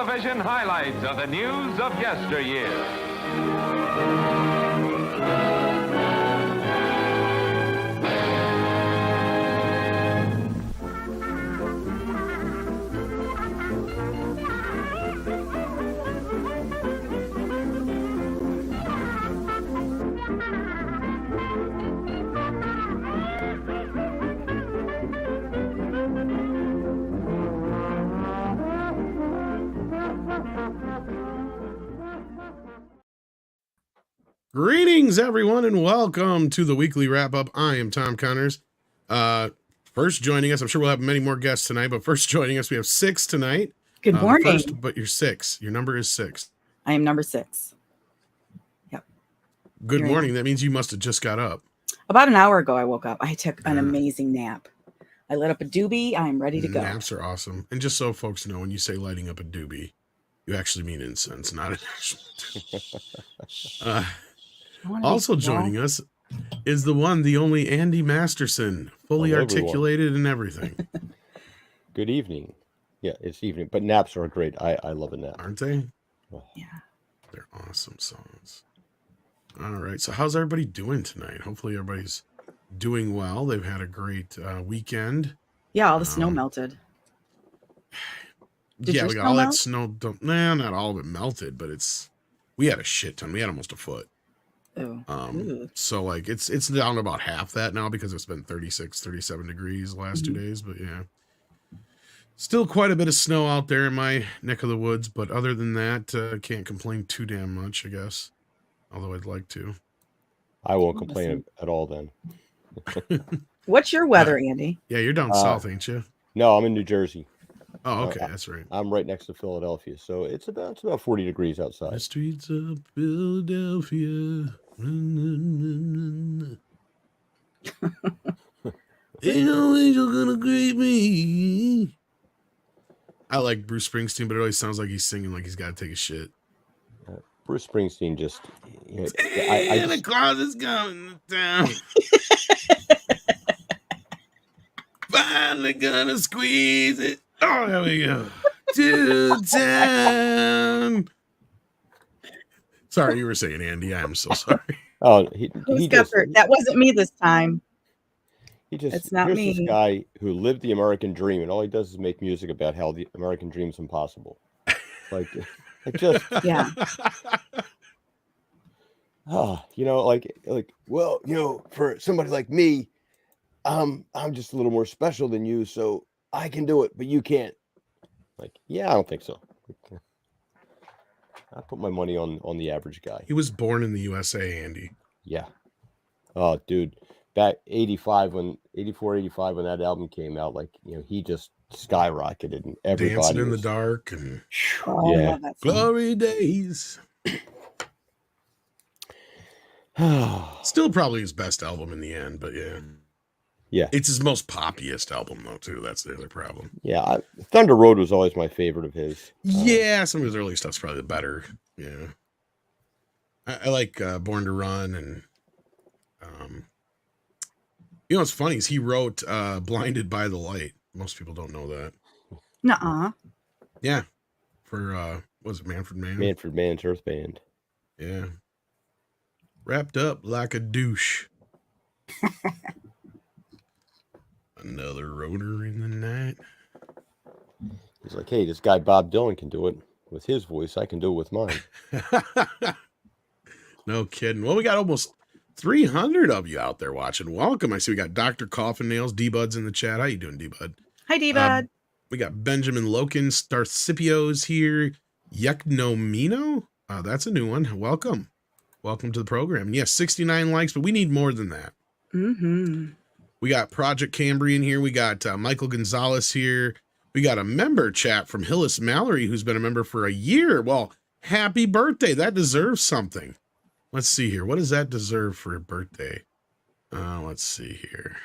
television highlights of the news of yesteryear. Greetings, everyone, and welcome to the weekly wrap-up. I am Tom Connors. First joining us, I'm sure we'll have many more guests tonight, but first joining us, we have 6 tonight. Good morning. But you're 6. Your number is 6. I am number 6. Yep. Good morning. That means you must have just got up. About an hour ago, I woke up. I took an amazing nap. I lit up a doobie. I'm ready to go. Naps are awesome. And just so folks know, when you say lighting up a doobie, you actually mean incense, not an actual. Also joining us is the one, the only Andy Masterson, fully articulated and everything. Good evening. Yeah, it's evening, but naps are great. I love a nap. Aren't they? Oh. Yeah. They're awesome songs. All right. So how's everybody doing tonight? Hopefully everybody's doing well. They've had a great weekend. Yeah, all the snow melted. We got all that snow. Not all of it melted, but we had a shit ton. We had almost a foot. So like it's down to about half that now because it's been 36, 37 degrees the last 2 days, but yeah. Still quite a bit of snow out there in my neck of the woods, but other than that, can't complain too damn much, I guess. Although I'd like to. I won't complain at all then. What's your weather, Andy? Yeah, you're down south, ain't you? No, I'm in New Jersey. Oh, okay, that's right. I'm right next to Philadelphia, so it's about 40 degrees outside. The streets of Philadelphia. Ain't no angel gonna greet me. I like Bruce Springsteen, but it always sounds like he's singing like he's got to take a shit. Bruce Springsteen just... the closet's coming down. Finally gonna squeeze it. Oh, there we go. To town. Sorry, you were saying, Andy. I'm so sorry. Oh, that wasn't me this time. It's not me. This guy who lived the American dream, and all he does is make music about how the American dream is impossible. Yeah. For somebody like me, I'm just a little more special than you, so I can do it, but you can't. I don't think so. I put my money on the average guy. He was born in the USA, Andy. Yeah. Oh, dude. Back 84, 85 when that album came out, he just skyrocketed and everybody Dancing in the Dark and yeah. Glory Days. Still probably his best album in the end, but yeah. Yeah. It's his most poppiest album, though, too. That's the other problem. Yeah. Thunder Road was always my favorite of his. Some of his early stuff's probably the better. Yeah. I like Born to Run. And, what's funny is he wrote Blinded by the Light. Most people don't know that. Nuh-uh. Yeah. For, was it Manfred Mann? Manfred Mann's Earth Band. Yeah. Wrapped up like a douche. Another rotor in the night. He's like, hey, this guy Bob Dylan can do it with his voice. I can do it with mine. No kidding. Well, we got almost 300 of you out there watching. Welcome. I see we got Dr. Coffin Nails, D-Bud's in the chat. How you doing, D-Bud? Hi, D-Bud. We got Benjamin Loken, Starcipio's here. Yeknomino? That's a new one. Welcome. Welcome to the program. Yes, 69 likes, but we need more than that. Mm-hmm. We got Project Cambrian here. We got Michael Gonzalez here. We got a member chat from Hillis Mallory, who's been a member for a year. Well, happy birthday. That deserves something. Let's see here. What does that deserve for a birthday? Let's see here.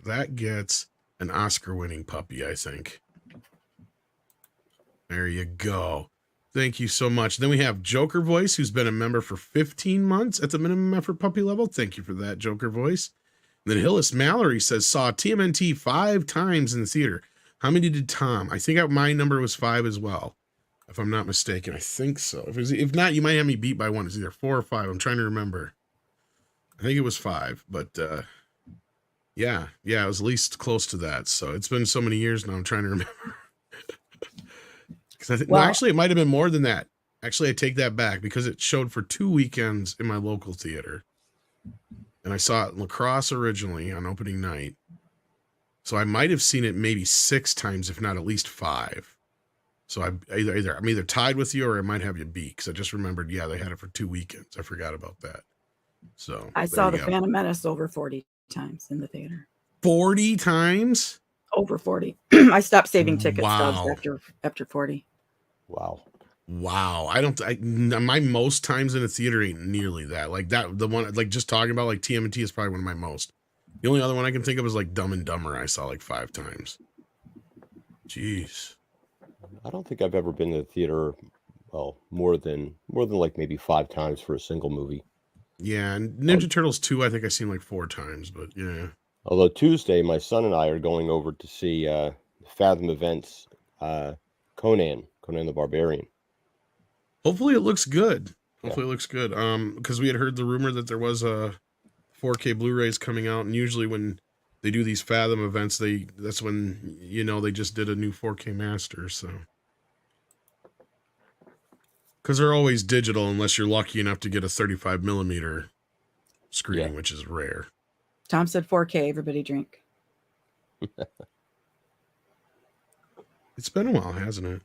That gets an Oscar-winning puppy, I think. There you go. Thank you so much. Then we have Joker Voice, who's been a member for 15 months at the minimum effort puppy level. Thank you for that, Joker Voice. And then Hillis Mallory says, saw TMNT 5 times in the theater. How many did Tom? I think my number was 5 as well. if I'm not mistaken. I think so. If not, you might have me beat by one. It's either 4 or 5. I'm trying to remember. I think it was 5, but yeah, it was at least close to that. So it's been so many years now. I'm trying to remember. Because I think no, actually it might have been more than that. Actually, I take that back because it showed for 2 weekends in my local theater, and I saw it in La Crosse originally on opening night. So I might have seen it maybe 6 times, if not at least 5. So I'm either tied with you or I might have you beat, because I just remembered, yeah, they had it for 2 weekends. I forgot about that. So I saw the Phantom Menace over 40 times in the theater. 40 times? Over 40. I stopped saving ticket stubs after 40. Wow. My most times in a theater ain't nearly that. Like that, the one, like just talking about like TMNT is probably one of my most. The only other one I can think of is like Dumb and Dumber. I saw like 5 times. Jeez. I don't think I've ever been to the theater, well, more than like maybe 5 times for a single movie. Yeah, and Ninja Turtles 2, I think I've seen like 4 times, but yeah. Although Tuesday, my son and I are going over to see Fathom Events Conan the Barbarian. Hopefully it looks good. Hopefully it looks good. Because we had heard the rumor that there was a 4K Blu-rays coming out, and usually when they do these Fathom events, that's when, you know, they just did a new 4K master, so. Because they're always digital unless you're lucky enough to get a 35 millimeter screening, which is rare. Tom said 4K, everybody drink. It's been a while, hasn't it?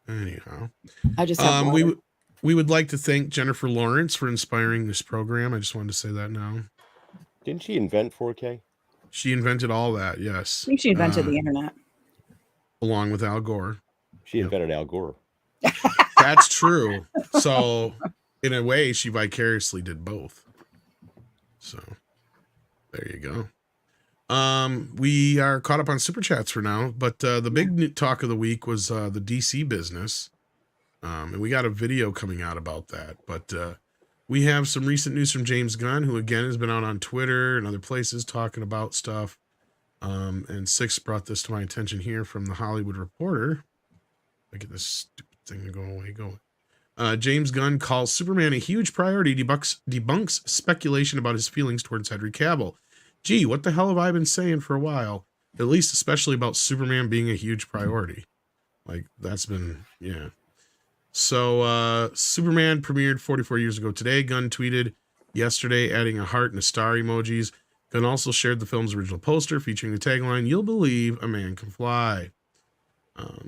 Anyhow, I just have we would like to thank Jennifer Lawrence for inspiring this program. I just wanted to say that now. Didn't she invent 4K? She invented all that, yes. I think she invented the internet. Along with Al Gore. She invented Al Gore. That's true. So, in a way, she vicariously did both. So, there you go. We are caught up on Super Chats for now, but the big talk of the week was the DC business. And we got a video coming out about that. But we have some recent news from James Gunn, who again has been out on Twitter and other places talking about stuff. And Six brought this to my attention here from the Hollywood Reporter. I get this stupid thing to go away. James Gunn calls Superman a huge priority, debunks speculation about his feelings towards Henry Cavill. Gee, what the hell have I been saying for a while? At least especially about Superman being a huge priority. Like, that's been, yeah. So, Superman premiered 44 years ago today. Gunn tweeted yesterday, adding a heart and a star emojis. Gunn also shared the film's original poster featuring the tagline, "You'll believe a man can fly."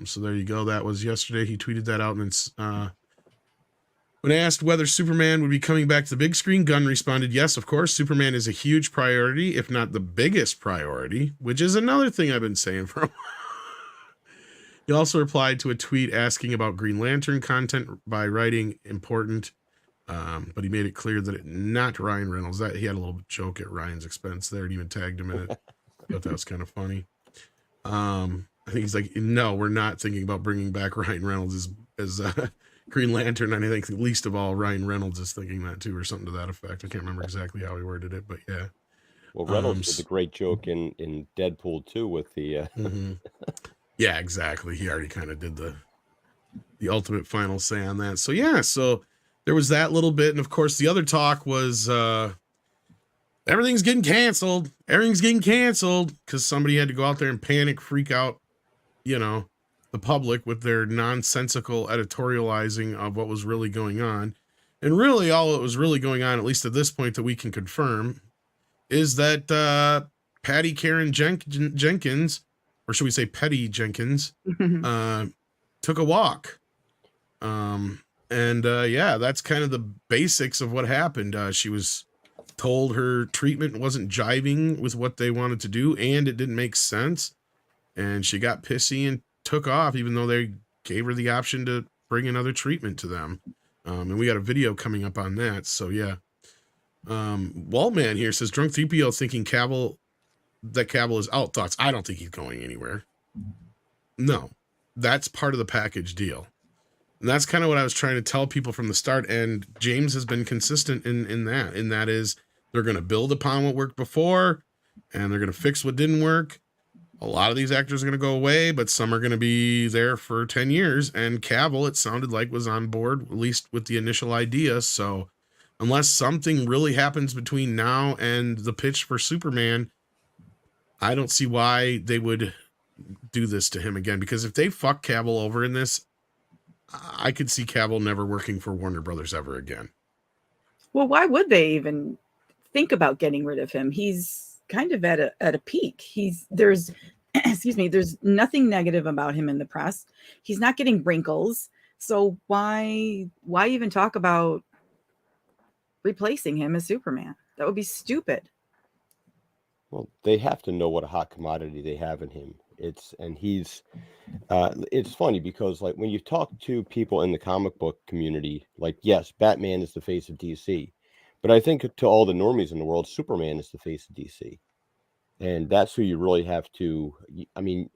So there you go. That was yesterday. He tweeted that out, and it's, when asked whether Superman would be coming back to the big screen, Gunn responded, "Yes, of course, Superman is a huge priority, if not the biggest priority," which is another thing I've been saying for a while. He also replied to a tweet asking about Green Lantern content by writing important, but he made it clear that it not Ryan Reynolds. That he had a little joke at Ryan's expense there and even tagged him in it. Thought that was kind of funny. I think he's like, no, we're not thinking about bringing back Ryan Reynolds as Green Lantern. And I think least of all, Ryan Reynolds is thinking that too, or something to that effect. I can't remember exactly how he worded it, but yeah. Well, Reynolds did a great joke in Deadpool 2 with the... Yeah, exactly. He already kind of did the ultimate final say on that. So yeah, so there was that little bit. And of course, the other talk was everything's getting canceled. Everything's getting canceled because somebody had to go out there and panic, freak out, you know, the public with their nonsensical editorializing of what was really going on. And really all that was really going on, at least at this point that we can confirm, is that Patty Karen Jenkins, or should we say Petty Jenkins, took a walk. Yeah, that's kind of the basics of what happened. She was told her treatment wasn't jiving with what they wanted to do, and it didn't make sense. And she got pissy and took off, even though they gave her the option to bring another treatment to them. And we got a video coming up on that. So yeah. Waltman here says, Drunk 3PO thinking Cavill is out. Thoughts? I don't think he's going anywhere. No, that's part of the package deal. And that's kind of what I was trying to tell people from the start. And James has been consistent in that. And that is, they're going to build upon what worked before, and they're going to fix what didn't work. a lot of these actors are going to go away, but some are going to be there for 10 years. And Cavill, it sounded like, was on board, at least with the initial idea. So unless something really happens between now and the pitch for Superman, I don't see why they would do this to him again. Because if they fuck Cavill over in this, I could see Cavill never working for Warner Brothers ever again. Well, why would they even think about getting rid of him? He's kind of at a peak. There's excuse me, there's nothing negative about him in the press. He's not getting wrinkles. So why even talk about replacing him as Superman? That would be stupid. Well, they have to know what a hot commodity they have in him. It's funny because, like, when you talk to people in the comic book community, like, yes, Batman is the face of DC, but I think to all the normies in the world, Superman is the face of DC. And that's who you really have to, I mean,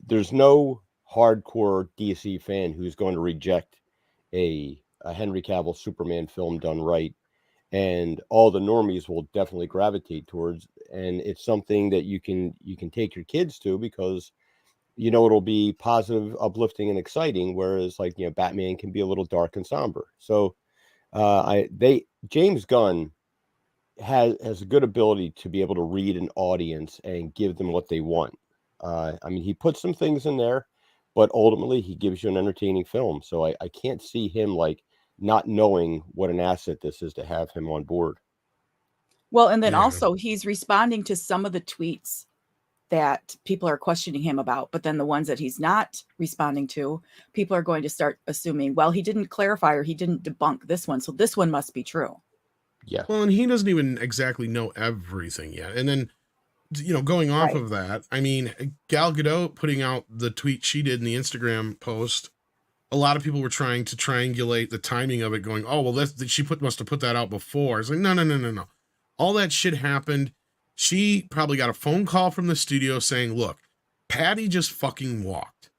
there's no hardcore DC fan who's going to reject a Henry Cavill Superman film done right. And all the normies will definitely gravitate towards, and it's something that you can take your kids to, because it'll be positive, uplifting, and exciting, whereas, like, Batman can be a little dark and somber. So James Gunn has a good ability to be able to read an audience and give them what they want. I mean, he puts some things in there, but ultimately he gives you an entertaining film. So I can't see him, like, not knowing what an asset this is to have him on board. Well, and then also he's responding to some of the tweets that people are questioning him about, but then the ones that he's not responding to, people are going to start assuming, well, he didn't clarify or he didn't debunk this one, so this one must be true. Yeah. Well, and he doesn't even exactly know everything yet. And then, going off of that, I mean, Gal Gadot putting out the tweet she did in the Instagram post, a lot of people were trying to triangulate the timing of it, going, oh, well, she must have put that out before. It's like, no. All that shit happened. She probably got a phone call from the studio saying, look, Patty just fucking walked.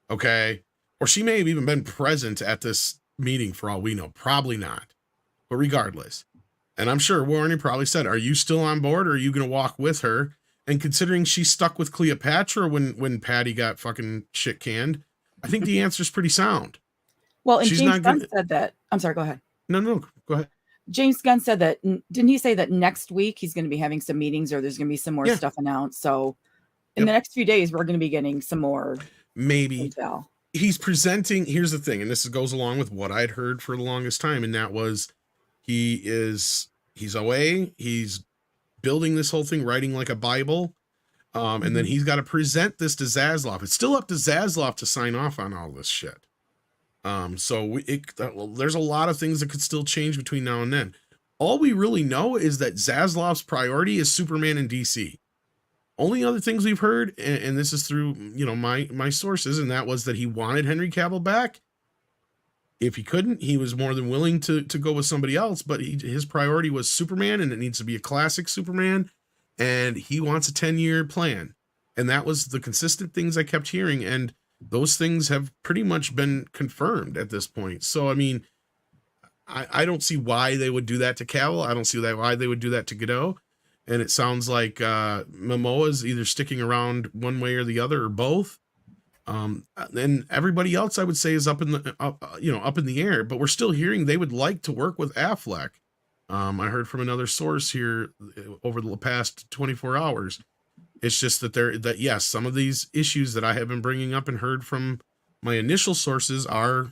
Okay? Or she may have even been present at this meeting for all we know. Probably not. But regardless. And I'm sure Warner probably said, are you still on board, or are you going to walk with her? And considering she stuck with Cleopatra when Patty got fucking shit canned, I think the answer is pretty sound. Well, and James Gunn said that. I'm sorry, go ahead. No, go ahead. James Gunn said that, didn't he say that next week he's going to be having some meetings, or there's going to be some more stuff announced? So in the next few days, we're going to be getting some more intel. He's presenting, here's the thing, and this goes along with what I'd heard for the longest time, and that was he's away, he's building this whole thing, writing like a Bible, and then he's got to present this to Zaslav. It's still up to Zaslav to sign off on all this shit. So there's a lot of things that could still change between now and then. All we really know is that Zaslav's priority is Superman and DC. Only other things we've heard, and this is through my sources, and that was that he wanted Henry Cavill back. If he couldn't, he was more than willing to go with somebody else, but his priority was Superman, and it needs to be a classic Superman, and he wants a 10-year plan. And that was the consistent things I kept hearing, and those things have pretty much been confirmed at this point. So, I mean, I don't see why they would do that to Cavill. I don't see why they would do that to Gadot. And it sounds like Momoa's either sticking around one way or the other, or both. And everybody else, I would say, is up in the air. But we're still hearing they would like to work with Affleck. I heard from another source here over the past 24 hours. It's just that yes, some of these issues that I have been bringing up and heard from my initial sources are,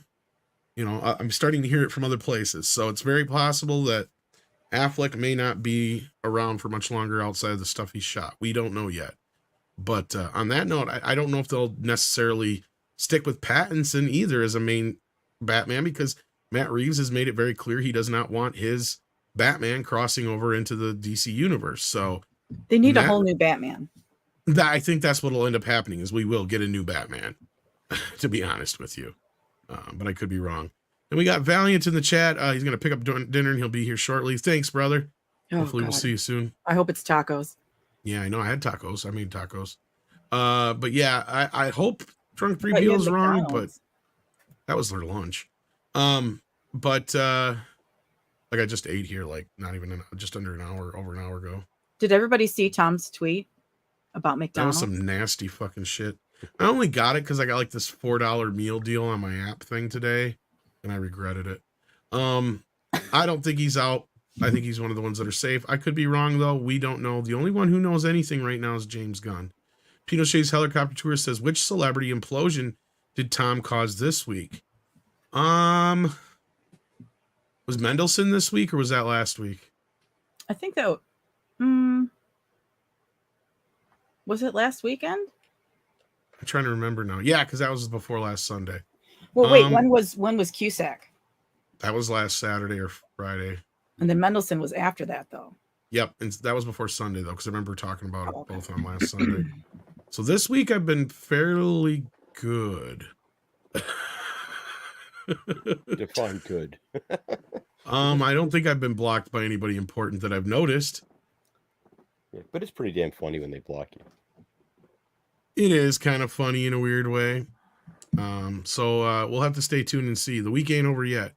I'm starting to hear it from other places. So it's very possible that Affleck may not be around for much longer outside of the stuff he shot. We don't know yet. But on that note, I don't know if they'll necessarily stick with Pattinson either as a main Batman, because Matt Reeves has made it very clear he does not want his Batman crossing over into the DC universe. So they need a whole new Batman. I think that's what will end up happening, is we will get a new Batman, to be honest with you. But I could be wrong. And we got Valiant in the chat. He's going to pick up dinner and he'll be here shortly. Thanks, brother. Hopefully we'll see you soon. I hope it's tacos. Yeah, I know. I had tacos. I made tacos. But yeah, I hope Drunk 3PO is wrong, but that was their lunch. But like I just ate here, like not even just under an hour, over an hour ago. Did everybody see Tom's tweet? about That was McDonald's. some nasty fucking shit. I only got it because I got like this $4 meal deal on my app thing today, and I regretted it. I don't think he's out. I think he's one of the ones that are safe. I could be wrong though. We don't know. The only one who knows anything right now is James Gunn. Pinochet's helicopter tour says, which celebrity implosion did Tom cause this week? Was Mendelsohn this week or was that last week? I think that was it last weekend? I'm trying to remember now. Yeah, because that was before last Sunday. Well, wait, when was Cusack? That was last Saturday or Friday. And then Mendelsohn was after that, though. Yep, and that was before Sunday, though, because I remember talking about it both on last Sunday. So this week I've been fairly good. Define good. I don't think I've been blocked by anybody important that I've noticed. Yeah, but it's pretty damn funny when they block you. It is kind of funny in a weird way. So we'll have to stay tuned and see. The week ain't over yet.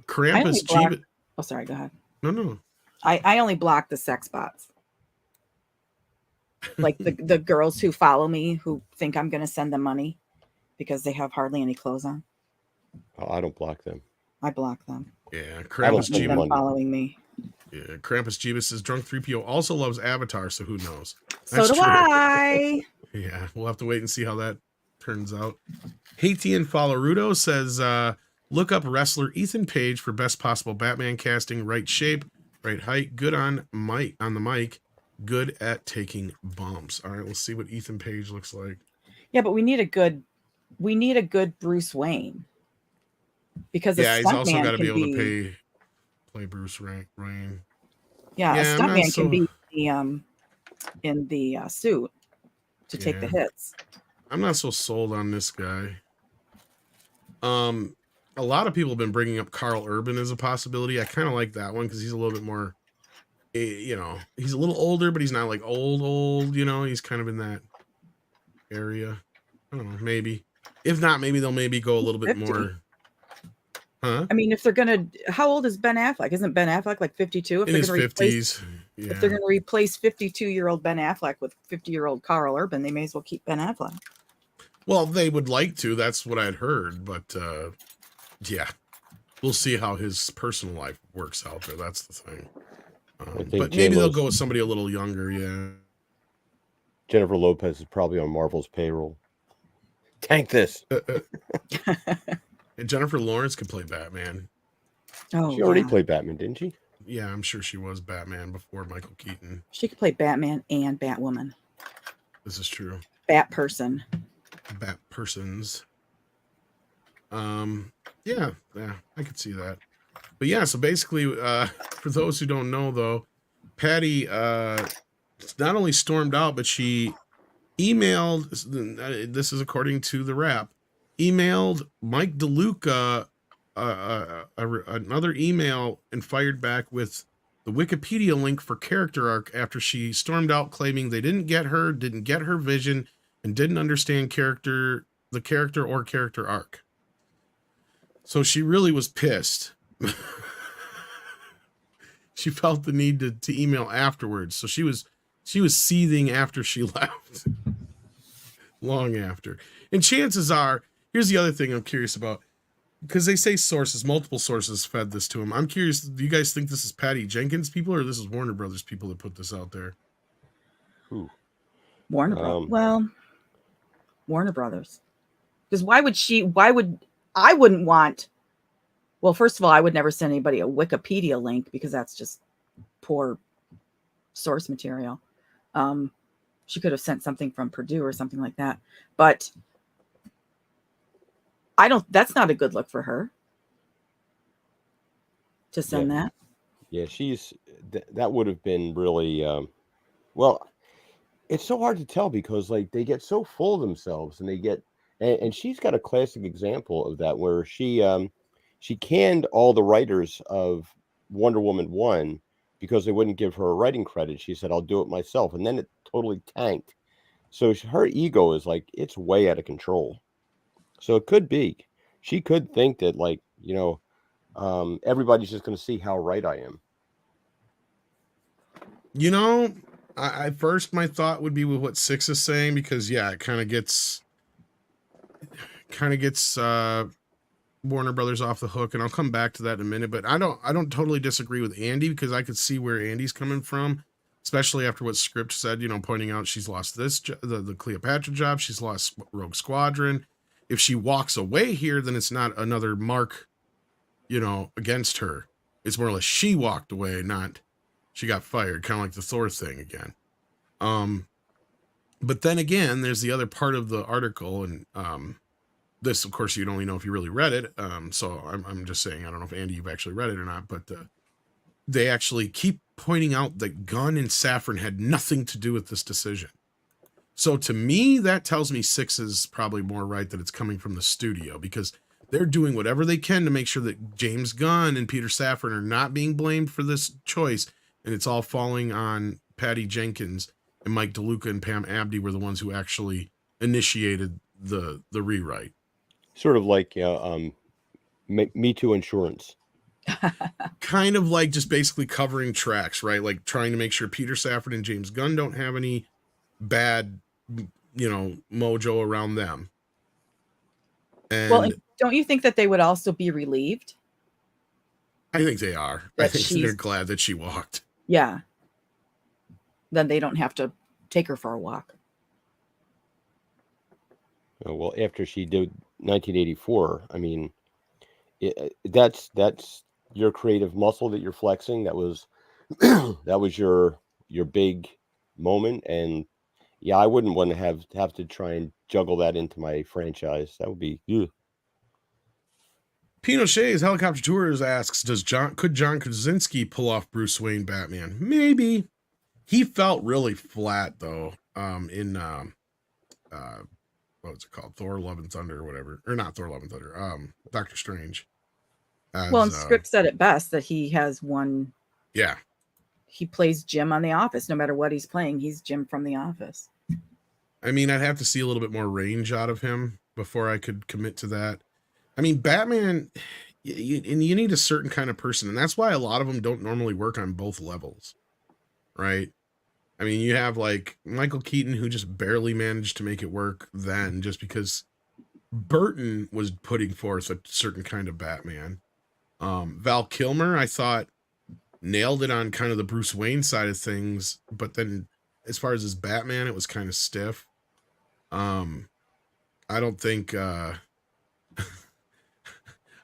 Krampus Jeebus. Oh, sorry. Go ahead. No. I only block the sex bots. Like the girls who follow me who think I'm going to send them money because they have hardly any clothes on. Oh, I don't block them. I block them. Yeah, Krampus Jeebus following me. Yeah, Krampus Jeebus says Drunk 3PO also loves Avatar, so who knows? That's so do true. I. Yeah, we'll have to wait and see how that turns out. Haitian Falarudo says, look up wrestler Ethan Page for best possible Batman casting, right shape, right height, good on the mic, good at taking bumps. All right, let's see what Ethan Page looks like. Yeah, but we need a good Bruce Wayne. Because he's also got to be able to play Bruce Wayne. Yeah, a stuntman can be in the suit to take the hits. I'm not so sold on this guy. A lot of people have been bringing up Carl Urban as a possibility. I kind of like that one because he's a little bit more, he's a little older, but he's not like old, he's kind of in that area. I don't know, maybe. If not, maybe they'll go a little bit 50. more. Huh? I mean, if they're gonna, how old is Ben Affleck? Isn't Ben Affleck like 52? In his 50s. Yeah. If they're gonna replace 52-year-old Ben Affleck with 50-year-old Carl Urban, they may as well keep Ben Affleck. Well, they would like to. That's what I'd heard, but yeah, we'll see how his personal life works out there. That's the thing. But maybe they'll go with somebody a little younger. Yeah. Jennifer Lopez is probably on Marvel's payroll. Tank this. And Jennifer Lawrence could play Batman. Oh, she already played Batman, didn't she? Yeah, I'm sure she was Batman before Michael Keaton. She could play Batman and Batwoman. This is true. Bat persons. Yeah, I could see that. But yeah, so basically, for those who don't know, though, Patty not only stormed out, but she emailed. This is according to the Wrap. Emailed Mike DeLuca another email and fired back with the Wikipedia link for character arc after she stormed out, claiming they didn't get her vision, and didn't understand the character or character arc. So she really was pissed. She felt the need to email afterwards. So she was seething after she left. Long after. And chances are, here's the other thing I'm curious about. Because they say multiple sources fed this to him. I'm curious, do you guys think this is Patty Jenkins people or this is Warner Brothers people that put this out there? Ooh. Warner Brothers. Well, Warner Brothers. Because I wouldn't want, well, first of all, I would never send anybody a Wikipedia link because that's just poor source material. She could have sent something from Purdue or something like that. But that's not a good look for her to send that. Yeah, that would have been really, well, it's so hard to tell because like they get so full of themselves and she's got a classic example of that where she canned all the writers of Wonder Woman 1 because they wouldn't give her a writing credit. She said, I'll do it myself. And then it totally tanked. So her ego is like, it's way out of control. So it could be, she could think that like, everybody's just going to see how right I am. I first my thought would be with what Six is saying, because yeah, it kind of gets Warner Brothers off the hook, and I'll come back to that in a minute. But I don't totally disagree with Andy, because I could see where Andy's coming from, especially after what Script said, pointing out she's lost the Cleopatra job, she's lost Rogue Squadron. If she walks away here, then it's not another mark, against her. It's more or less she walked away, not she got fired, kind of like the Thor thing again. But then again, there's the other part of the article, and this, of course, you'd only know if you really read it. So I'm just saying, I don't know if Andy, you've actually read it or not, but they actually keep pointing out that Gunn and Safran had nothing to do with this decision. So to me, that tells me Six is probably more right, that it's coming from the studio, because they're doing whatever they can to make sure that James Gunn and Peter Safran are not being blamed for this choice, and it's all falling on Patty Jenkins, and Mike DeLuca and Pam Abdi were the ones who actually initiated the rewrite. Sort of like Me Too insurance. Kind of like just basically covering tracks, right? Like trying to make sure Peter Safran and James Gunn don't have any bad, mojo around them. And don't you think that they would also be relieved? I think they are. I think they're glad that she walked. Yeah. Then they don't have to take her for a walk. Oh, well, after she did 1984, I mean, that's your creative muscle that you're flexing. That was your big moment, and yeah, I wouldn't want to have to try and juggle that into my franchise. That would be. Ugh. Pinochet's Helicopter Tours asks, could John Krasinski pull off Bruce Wayne Batman? Maybe. He felt really flat though. In what's it called? Thor: Love and Thunder or whatever. Or not Thor: Love and Thunder. Doctor Strange. And Script said it best, that he has one. Yeah. He plays Jim on The Office. No matter what he's playing, he's Jim from The Office. I mean, I'd have to see a little bit more range out of him before I could commit to that. I mean, Batman, you need a certain kind of person, and that's why a lot of them don't normally work on both levels, right? I mean, you have like Michael Keaton, who just barely managed to make it work then, just because Burton was putting forth a certain kind of Batman. Val Kilmer, I thought, nailed it on kind of the Bruce Wayne side of things, but then as far as his Batman, it was kind of stiff. I don't think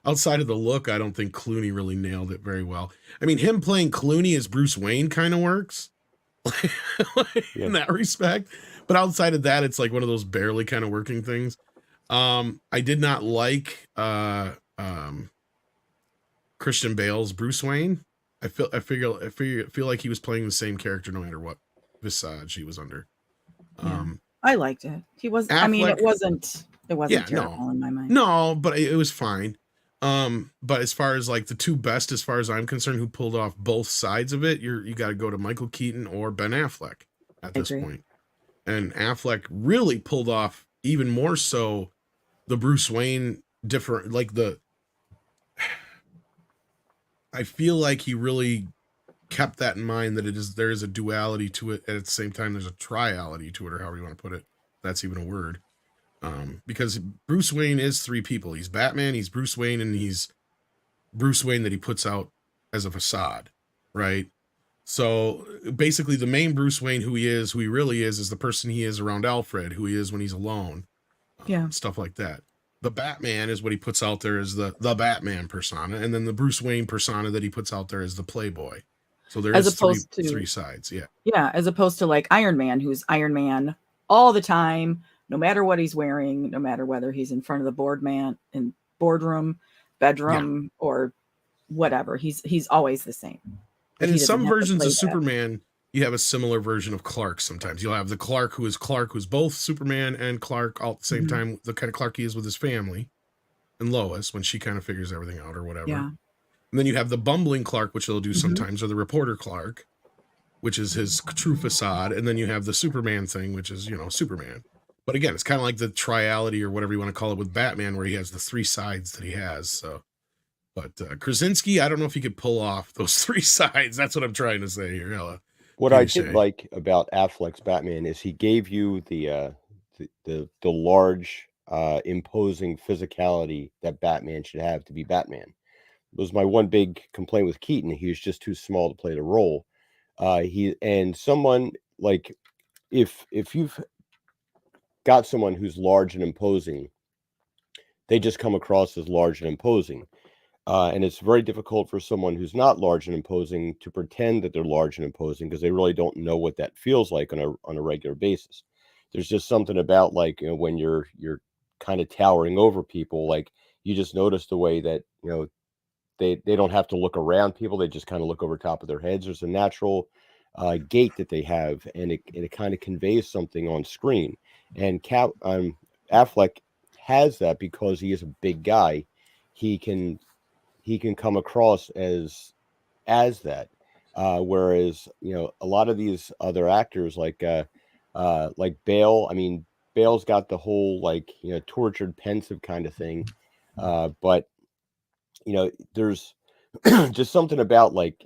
outside of the look, I don't think Clooney really nailed it very well. I mean, him playing Clooney as Bruce Wayne kind of works in that respect, but outside of that, it's like one of those barely kind of working things. I did not like Christian Bale's Bruce Wayne. I feel like he was playing the same character no matter what visage he was under. I liked it. He was. Affleck, I mean, it wasn't terrible in my mind. No, but it was fine. But as far as like the two best, as far as I'm concerned, who pulled off both sides of it, you got to go to Michael Keaton or Ben Affleck at this point. And Affleck really pulled off even more so the Bruce Wayne different, like I feel like he really kept that in mind, that there is a duality to it, and at the same time there's a triality to it, or however you want to put it. That's even a word. Because Bruce Wayne is three people. He's Batman, he's Bruce Wayne, and he's Bruce Wayne that he puts out as a facade, right? So basically the main Bruce Wayne, who he really is the person he is around Alfred, who he is when he's alone. Stuff like that. The Batman is what he puts out there as the Batman persona, and then the Bruce Wayne persona that he puts out there as the Playboy. So there is three sides. Yeah, as opposed to like Iron Man, who's Iron Man all the time, no matter what he's wearing, no matter whether he's in front of the boardroom, bedroom, or whatever. He's always the same. And in some versions of Superman, you have a similar version of Clark. Sometimes you'll have the Clark who's both Superman and Clark all at the same time, the kind of Clark he is with his family, and Lois when she kind of figures everything out or whatever. Yeah. And then you have the bumbling Clark, which they'll do sometimes, or the reporter Clark, which is his true facade. And then you have the Superman thing, which is, Superman. But again, it's kind of like the triality or whatever you want to call it with Batman, where he has the three sides that he has. So, but Krasinski, I don't know if he could pull off those three sides. That's what I'm trying to say here. What I did like about Affleck's Batman is he gave you the large, imposing physicality that Batman should have to be Batman. It was my one big complaint with Keaton. He was just too small to play the role. Someone like if you've got someone who's large and imposing, they just come across as large and imposing. And it's very difficult for someone who's not large and imposing to pretend that they're large and imposing because they really don't know what that feels like on a regular basis. There's just something about like, when you're kind of towering over people, like you just notice the way that, they don't have to look around people. They just kind of look over top of their heads. There's a natural gait that they have, and it kind of conveys something on screen. And Affleck has that because he is a big guy. He can come across as that. Whereas, a lot of these other actors like Bale, I mean, Bale's got the whole like, tortured, pensive kind of thing. But there's just something about like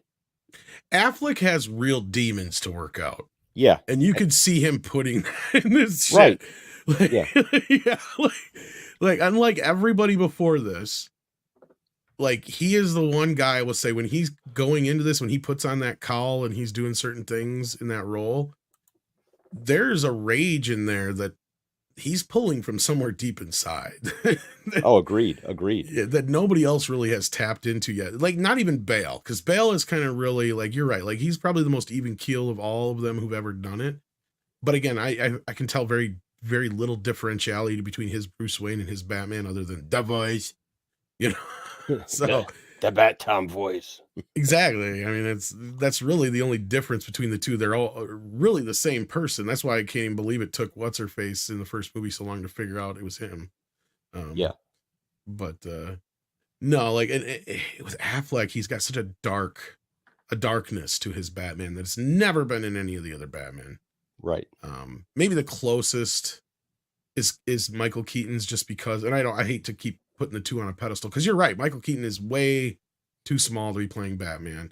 Affleck has real demons to work out. Yeah. And you could see him putting in this shit. Right. Like, Yeah. Yeah. Like unlike everybody before this, like he is the one guy I will say when he's going into this, when he puts on that cowl and he's doing certain things in that role, there's a rage in there that he's pulling from somewhere deep inside. Oh, agreed. Yeah, that nobody else really has tapped into yet. Like not even Bale, because Bale is kind of really like, you're right. Like he's probably the most even keel of all of them who've ever done it. But again, I can tell very, very little differentiality between his Bruce Wayne and his Batman other than the voice, So the Bat Tom voice. Exactly. I mean, that's really the only difference between the two. They're all really the same person. That's why I can't even believe it took what's her face in the first movie so long to figure out it was him. Yeah. But no, like with Affleck, he's got such a darkness to his Batman that's never been in any of the other Batman. Right. Maybe the closest is Michael Keaton's, just because, and I hate to keep putting the two on a pedestal because you're right. Michael Keaton is way too small to be playing Batman.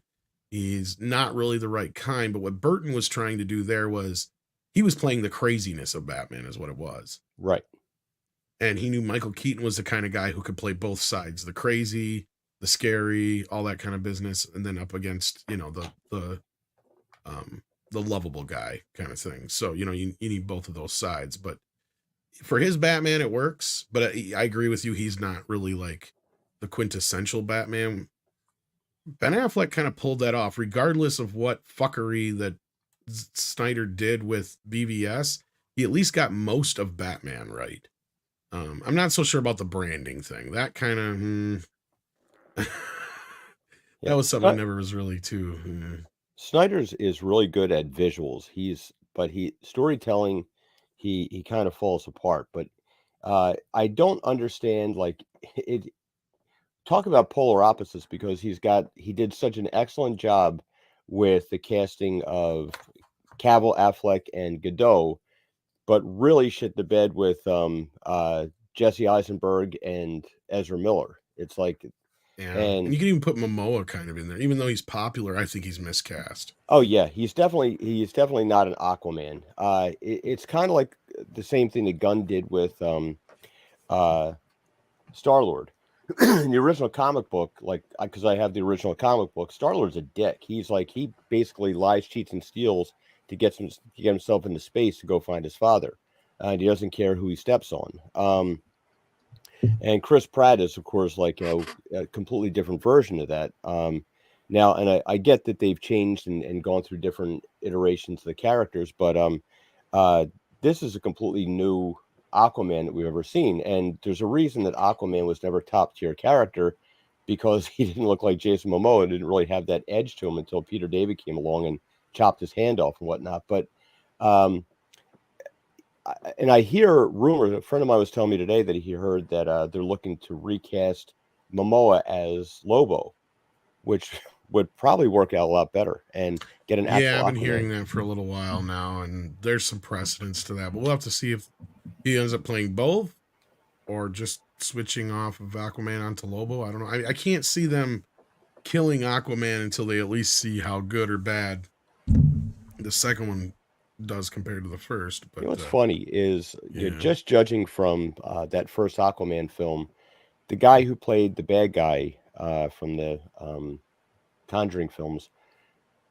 He's not really the right kind. But what Burton was trying to do there was he was playing the craziness of Batman is what it was. Right. And he knew Michael Keaton was the kind of guy who could play both sides, the crazy, the scary, all that kind of business. And then up against, the lovable guy kind of thing. So, you need both of those sides, but for his Batman, it works. But I agree with you. He's not really like the quintessential Batman. Ben Affleck kind of pulled that off, regardless of what fuckery that Snyder did with BVS. He at least got most of Batman right. I'm not so sure about the branding thing. That kind of that was something I never was really too. Snyder's is really good at visuals. But storytelling, he kind of falls apart. But I don't understand like it. Talk about polar opposites, because he did such an excellent job with the casting of Cavill, Affleck, and Godot, but really shit the bed with Jesse Eisenberg and Ezra Miller. It's like, yeah, and you can even put Momoa kind of in there, even though he's popular. I think he's miscast. Oh yeah, he's definitely not an Aquaman. It's kind of like the same thing that Gunn did with Star-Lord. In the original comic book, like, because I have the original comic book, Star-Lord's a dick. He's like, he basically lies, cheats, and steals to get himself into space to go find his father, and he doesn't care who he steps on. And Chris Pratt is, of course, like, a completely different version of that. Now, and I get that they've changed and gone through different iterations of the characters, but this is a completely new Aquaman that we've ever seen. And there's a reason that Aquaman was never top tier character, because he didn't look like Jason Momoa and didn't really have that edge to him until Peter David came along and chopped his hand off and whatnot. But and I hear rumors, a friend of mine was telling me today that he heard that they're looking to recast Momoa as Lobo, which would probably work out a lot better and get an actual I've been Aquaman. hearing that for a little while now, and there's some precedence to that, but we'll have to see if he ends up playing both or just switching off of Aquaman onto Lobo. I don't know. I can't see them killing Aquaman until they at least see how good or bad The second one does compared to the first. But You know what's funny is you're just judging from that first Aquaman film, the guy who played the bad guy from the Conjuring films,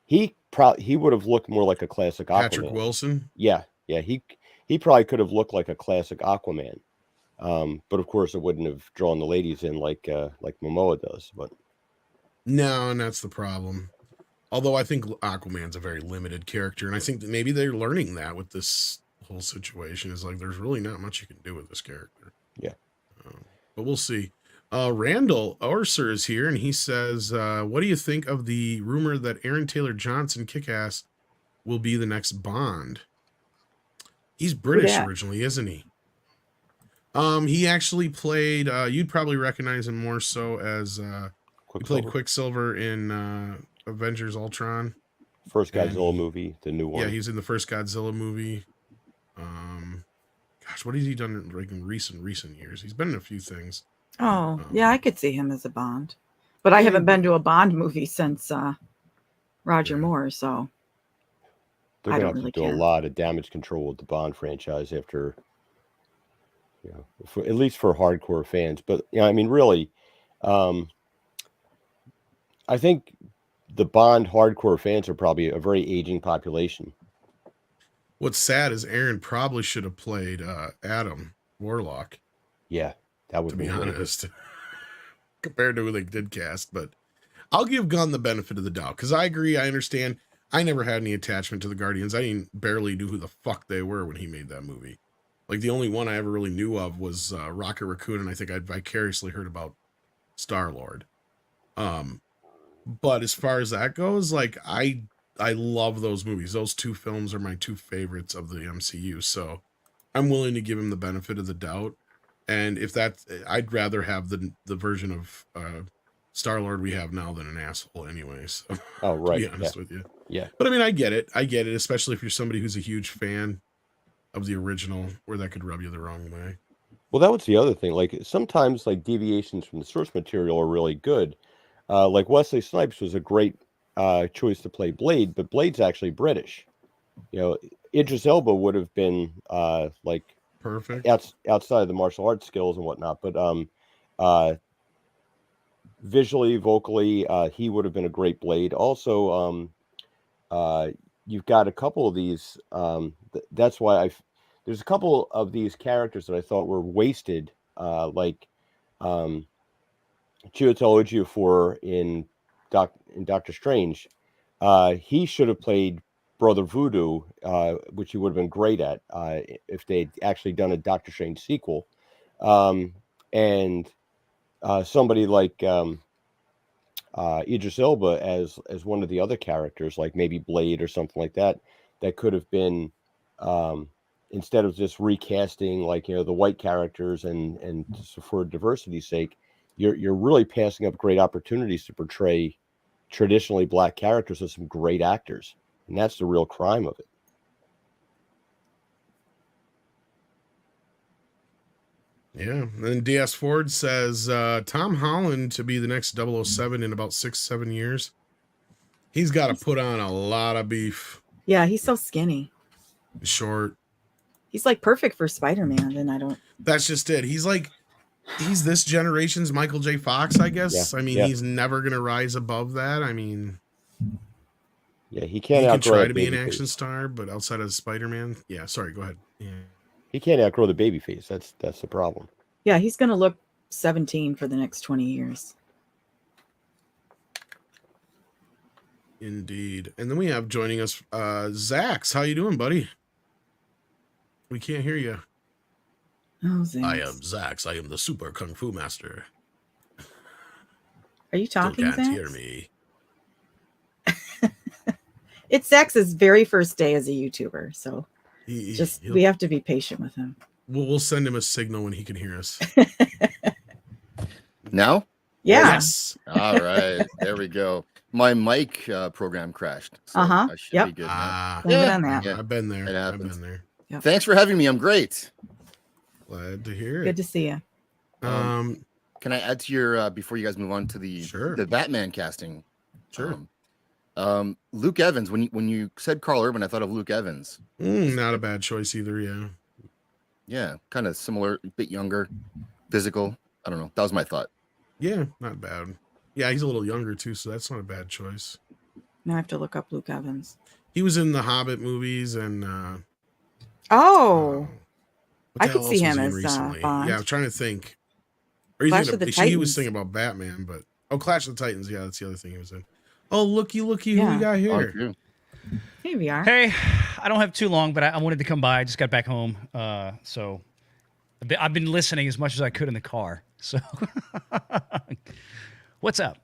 he would have looked more like a classic Aquaman. Patrick Wilson. Yeah, he probably could have looked like a classic Aquaman. But of course, it wouldn't have drawn the ladies in like Momoa does. But no, and that's the problem. Although I think Aquaman's a very limited character, and I think that maybe they're learning that with this whole situation. Is like there's really not much you can do with this character. Yeah, but we'll see. Randall Orser is here, and he says, "What do you think of the rumor that Aaron Taylor Johnson, Kick-Ass, will be the next Bond?" He's British originally, isn't he? He actually played. You'd probably recognize him more so as he played Quicksilver in Avengers Ultron. First Godzilla movie, the new one. Yeah, he's in the first Godzilla movie. Gosh, what has he done in recent years? He's been in a few things. Oh, yeah, I could see him as a Bond. But I haven't been to a Bond movie since Roger Moore, so they're going to have to do a lot of damage control with the Bond franchise after, at least for hardcore fans. But, I mean, really, I think the Bond hardcore fans are probably a very aging population. What's sad is Aaron probably should have played Adam Warlock. Yeah, that would be honest, compared to who they did cast. But I'll give Gunn the benefit of the doubt because I agree. I understand. I never had any attachment to the Guardians. I barely knew who the fuck they were when he made that movie. Like the only one I ever really knew of was Rocket Raccoon, and I think I'd vicariously heard about Star-Lord. But as far as that goes, like I love those movies. Those two films are my two favorites of the MCU. So I'm willing to give him the benefit of the doubt. And if that's, I'd rather have the version of Star-Lord we have now than an asshole anyway. So, oh, right. To be honest with you. Yeah. But I mean, I get it, especially if you're somebody who's a huge fan of the original, where that could rub you the wrong way. Well, that was the other thing. Like sometimes like deviations from the source material are really good. Like Wesley Snipes was a great choice to play Blade, but Blade's actually British. Idris Elba would have been like perfect outside of the martial arts skills and whatnot, but visually, vocally, he would have been a great Blade. Also, you've got a couple of these. That's why there's a couple of these characters that I thought were wasted, like Chiwetel Ejiofor in Doctor Strange. He should have played Brother Voodoo, which he would have been great at if they'd actually done a Doctor Strange sequel. And somebody like Idris Elba as one of the other characters, like maybe Blade or something like that, that could have been instead of just recasting like the white characters and for diversity's sake, you're really passing up great opportunities to portray traditionally black characters with some great actors, and that's the real crime of it. Yeah, and DS Ford says Tom Holland to be the next 007 in about 6-7 years. He's got to put on a lot of beef. Yeah, he's so skinny. Short. He's like perfect for Spider-Man, and I don't. That's just it. He's this generation's Michael J. Fox, I guess. Yeah, I mean, he's never gonna rise above that. I mean, yeah, he can't. He can try to be an action star, but outside of Spider-Man, yeah. Sorry, go ahead. Yeah. He can't outgrow the baby face. That's the problem. Yeah, he's gonna look 17 for the next 20 years. Indeed. And then we have joining us Zax. How you doing, buddy? We can't hear you. Oh, Zax. I am Zax. I am the super kung fu master. Are you talking, Still can't Zax? hear me. It's Zax's very first day as a YouTuber, so we have to be patient with him. We'll send him a signal when he can hear us. Now? Yeah. Yes. All right. There we go. My mic program crashed. So I should be good now. On that. Yeah, I've been there. I've been there. Yep. Thanks for having me. I'm great. Glad to hear it. Good to see you. Can I add to your before you guys move on to the Batman casting? Sure. Luke Evans. When you said Carl Urban, I thought of Luke Evans. Not a bad choice either. Yeah. Yeah, kind of similar, a bit younger, physical. I don't know. That was my thought. Yeah, not bad. Yeah, he's a little younger too, so that's not a bad choice. Now I have to look up Luke Evans. He was in the Hobbit movies and I could see him as Bond. Yeah, I'm trying to think. Clash of the Titans. He was thinking about Batman, but Clash of the Titans. Yeah, that's the other thing he was in. Oh, looky, who we got here? Here we are. Hey, I don't have too long, but I wanted to come by. I just got back home, so I've been listening as much as I could in the car. So, what's up?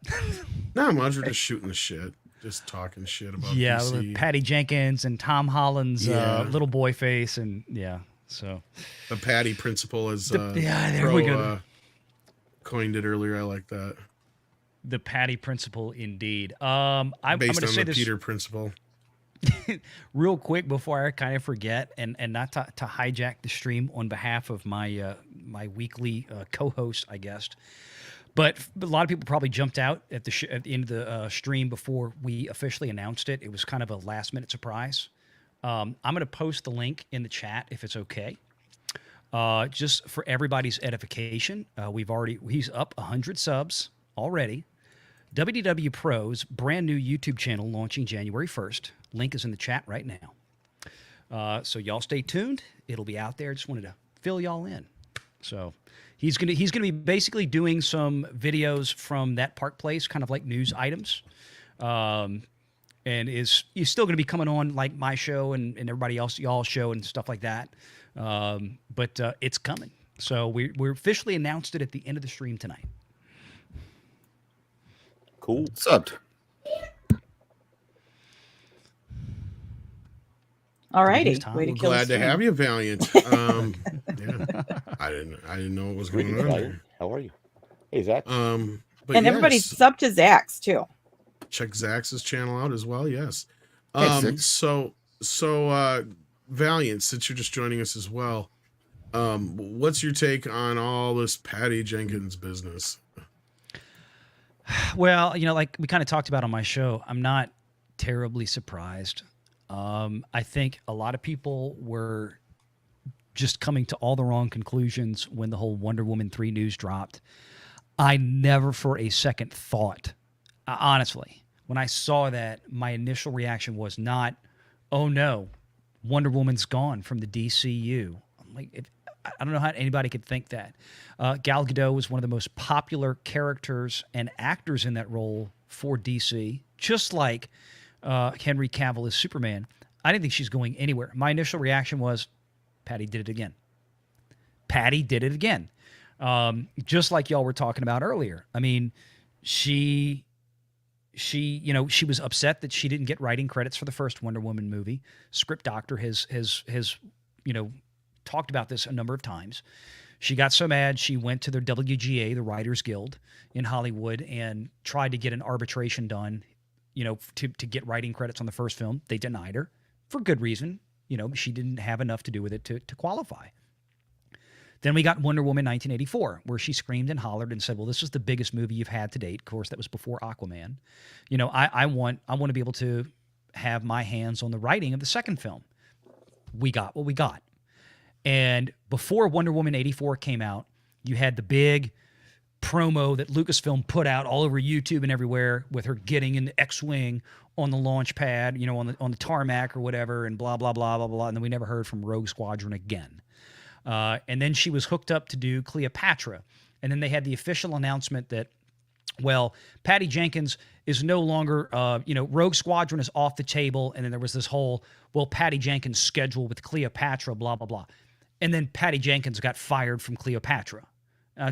Not much. We're just shooting the shit, just talking shit about DC. Patty Jenkins and Tom Holland's little boy face, and so the Patty principle is there we go. Coined it earlier. I like that. The Patty principle, indeed. I'm going to say this. Peter principle. Real quick before I kind of forget, and not to hijack the stream on behalf of my my weekly co-host, I guess, but a lot of people probably jumped out at the end of the stream before we officially announced it. It was kind of a last-minute surprise. I'm going to post the link in the chat if it's okay. Just for everybody's edification, he's up 100 subs already. WDW Pro's brand new YouTube channel launching January 1st. Link is in the chat right now. So y'all stay tuned. It'll be out there. Just wanted to fill y'all in. So he's gonna be basically doing some videos from that Park Place, kind of like news items. And he's still gonna be coming on like my show and everybody else, y'all's show and stuff like that. But it's coming. So we're officially announced it at the end of the stream tonight. Cool. Subbed. All righty. Glad to have you, Valiant. Yeah, I didn't know what was going on there. How are you? Hey, Zach. And everybody's subbed to Zach's too. Check Zach's channel out as well. Yes. So Valiant, since you're just joining us as well, what's your take on all this Patty Jenkins business? Well, like we kind of talked about on my show, I'm not terribly surprised. I think a lot of people were just coming to all the wrong conclusions when the whole Wonder Woman 3 news dropped. I never for a second thought, honestly, when I saw that, my initial reaction was not, oh no, Wonder Woman's gone from the DCU. I'm like, I don't know how anybody could think that. Gal Gadot was one of the most popular characters and actors in that role for DC, just like Henry Cavill as Superman. I didn't think she's going anywhere. My initial reaction was, Patty did it again. Patty did it again. Just like y'all were talking about earlier. I mean, she was upset that she didn't get writing credits for the first Wonder Woman movie. Script Doctor has talked about this a number of times. She got so mad, she went to the WGA, the Writers Guild in Hollywood, and tried to get an arbitration done, to get writing credits on the first film. They denied her for good reason. She didn't have enough to do with it to qualify. Then we got Wonder Woman 1984, where she screamed and hollered and said, well, this is the biggest movie you've had to date. Of course, that was before Aquaman. I want to be able to have my hands on the writing of the second film. We got what we got. And before Wonder Woman 84 came out, you had the big promo that Lucasfilm put out all over YouTube and everywhere with her getting in the X-Wing on the launch pad, on the tarmac or whatever, and blah, blah, blah, blah, blah. And then we never heard from Rogue Squadron again. And then she was hooked up to do Cleopatra. And then they had the official announcement that, well, Patty Jenkins is no longer, Rogue Squadron is off the table. And then there was this whole, well, Patty Jenkins' schedule with Cleopatra, blah, blah, blah. And then Patty Jenkins got fired from Cleopatra.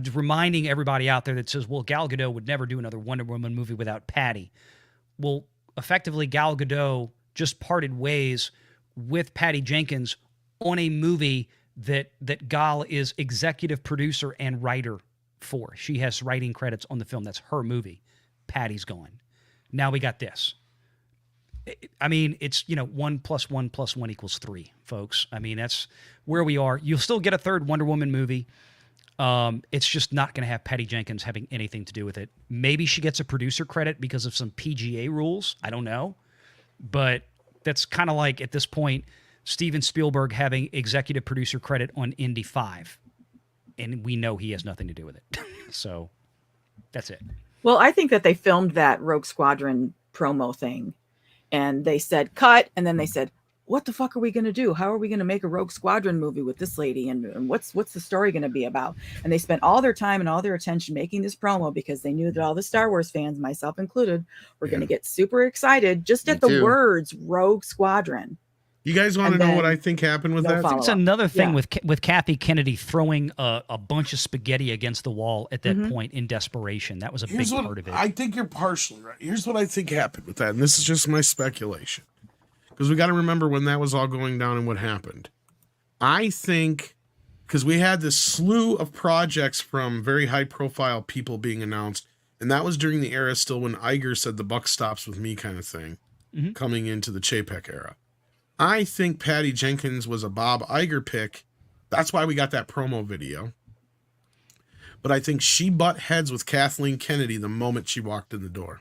Just reminding everybody out there that says, well, Gal Gadot would never do another Wonder Woman movie without Patty. Well, effectively, Gal Gadot just parted ways with Patty Jenkins on a movie that Gal is executive producer and writer for. She has writing credits on the film. That's her movie. Patty's gone. Now we got this. I mean, it's, 1 + 1 + 1 = 3, folks. I mean, that's where we are. You'll still get a third Wonder Woman movie. It's just not going to have Patty Jenkins having anything to do with it. Maybe she gets a producer credit because of some PGA rules. I don't know. But that's kind of like, at this point, Steven Spielberg having executive producer credit on Indy 5. And we know he has nothing to do with it. So that's it. Well, I think that they filmed that Rogue Squadron promo thing and they said cut, and then they said, what the fuck are we going to do? How are we going to make a Rogue Squadron movie with this lady? And what's the story going to be about? And they spent all their time and all their attention making this promo because they knew that all the Star Wars fans, myself included, were going to get super excited just at the words Rogue Squadron. You guys want to know what I think happened with that? It's another thing with Kathy Kennedy throwing a bunch of spaghetti against the wall at that point in desperation. That was a big part of it. I think you're partially right. Here's what I think happened with that, and this is just my speculation. Because we got to remember when that was all going down and what happened. I think, because we had this slew of projects from very high-profile people being announced, and that was during the era still when Iger said the buck stops with me kind of thing, coming into the Chapek era. I think Patty Jenkins was a Bob Iger pick. That's why we got that promo video. But I think she butt heads with Kathleen Kennedy the moment she walked in the door.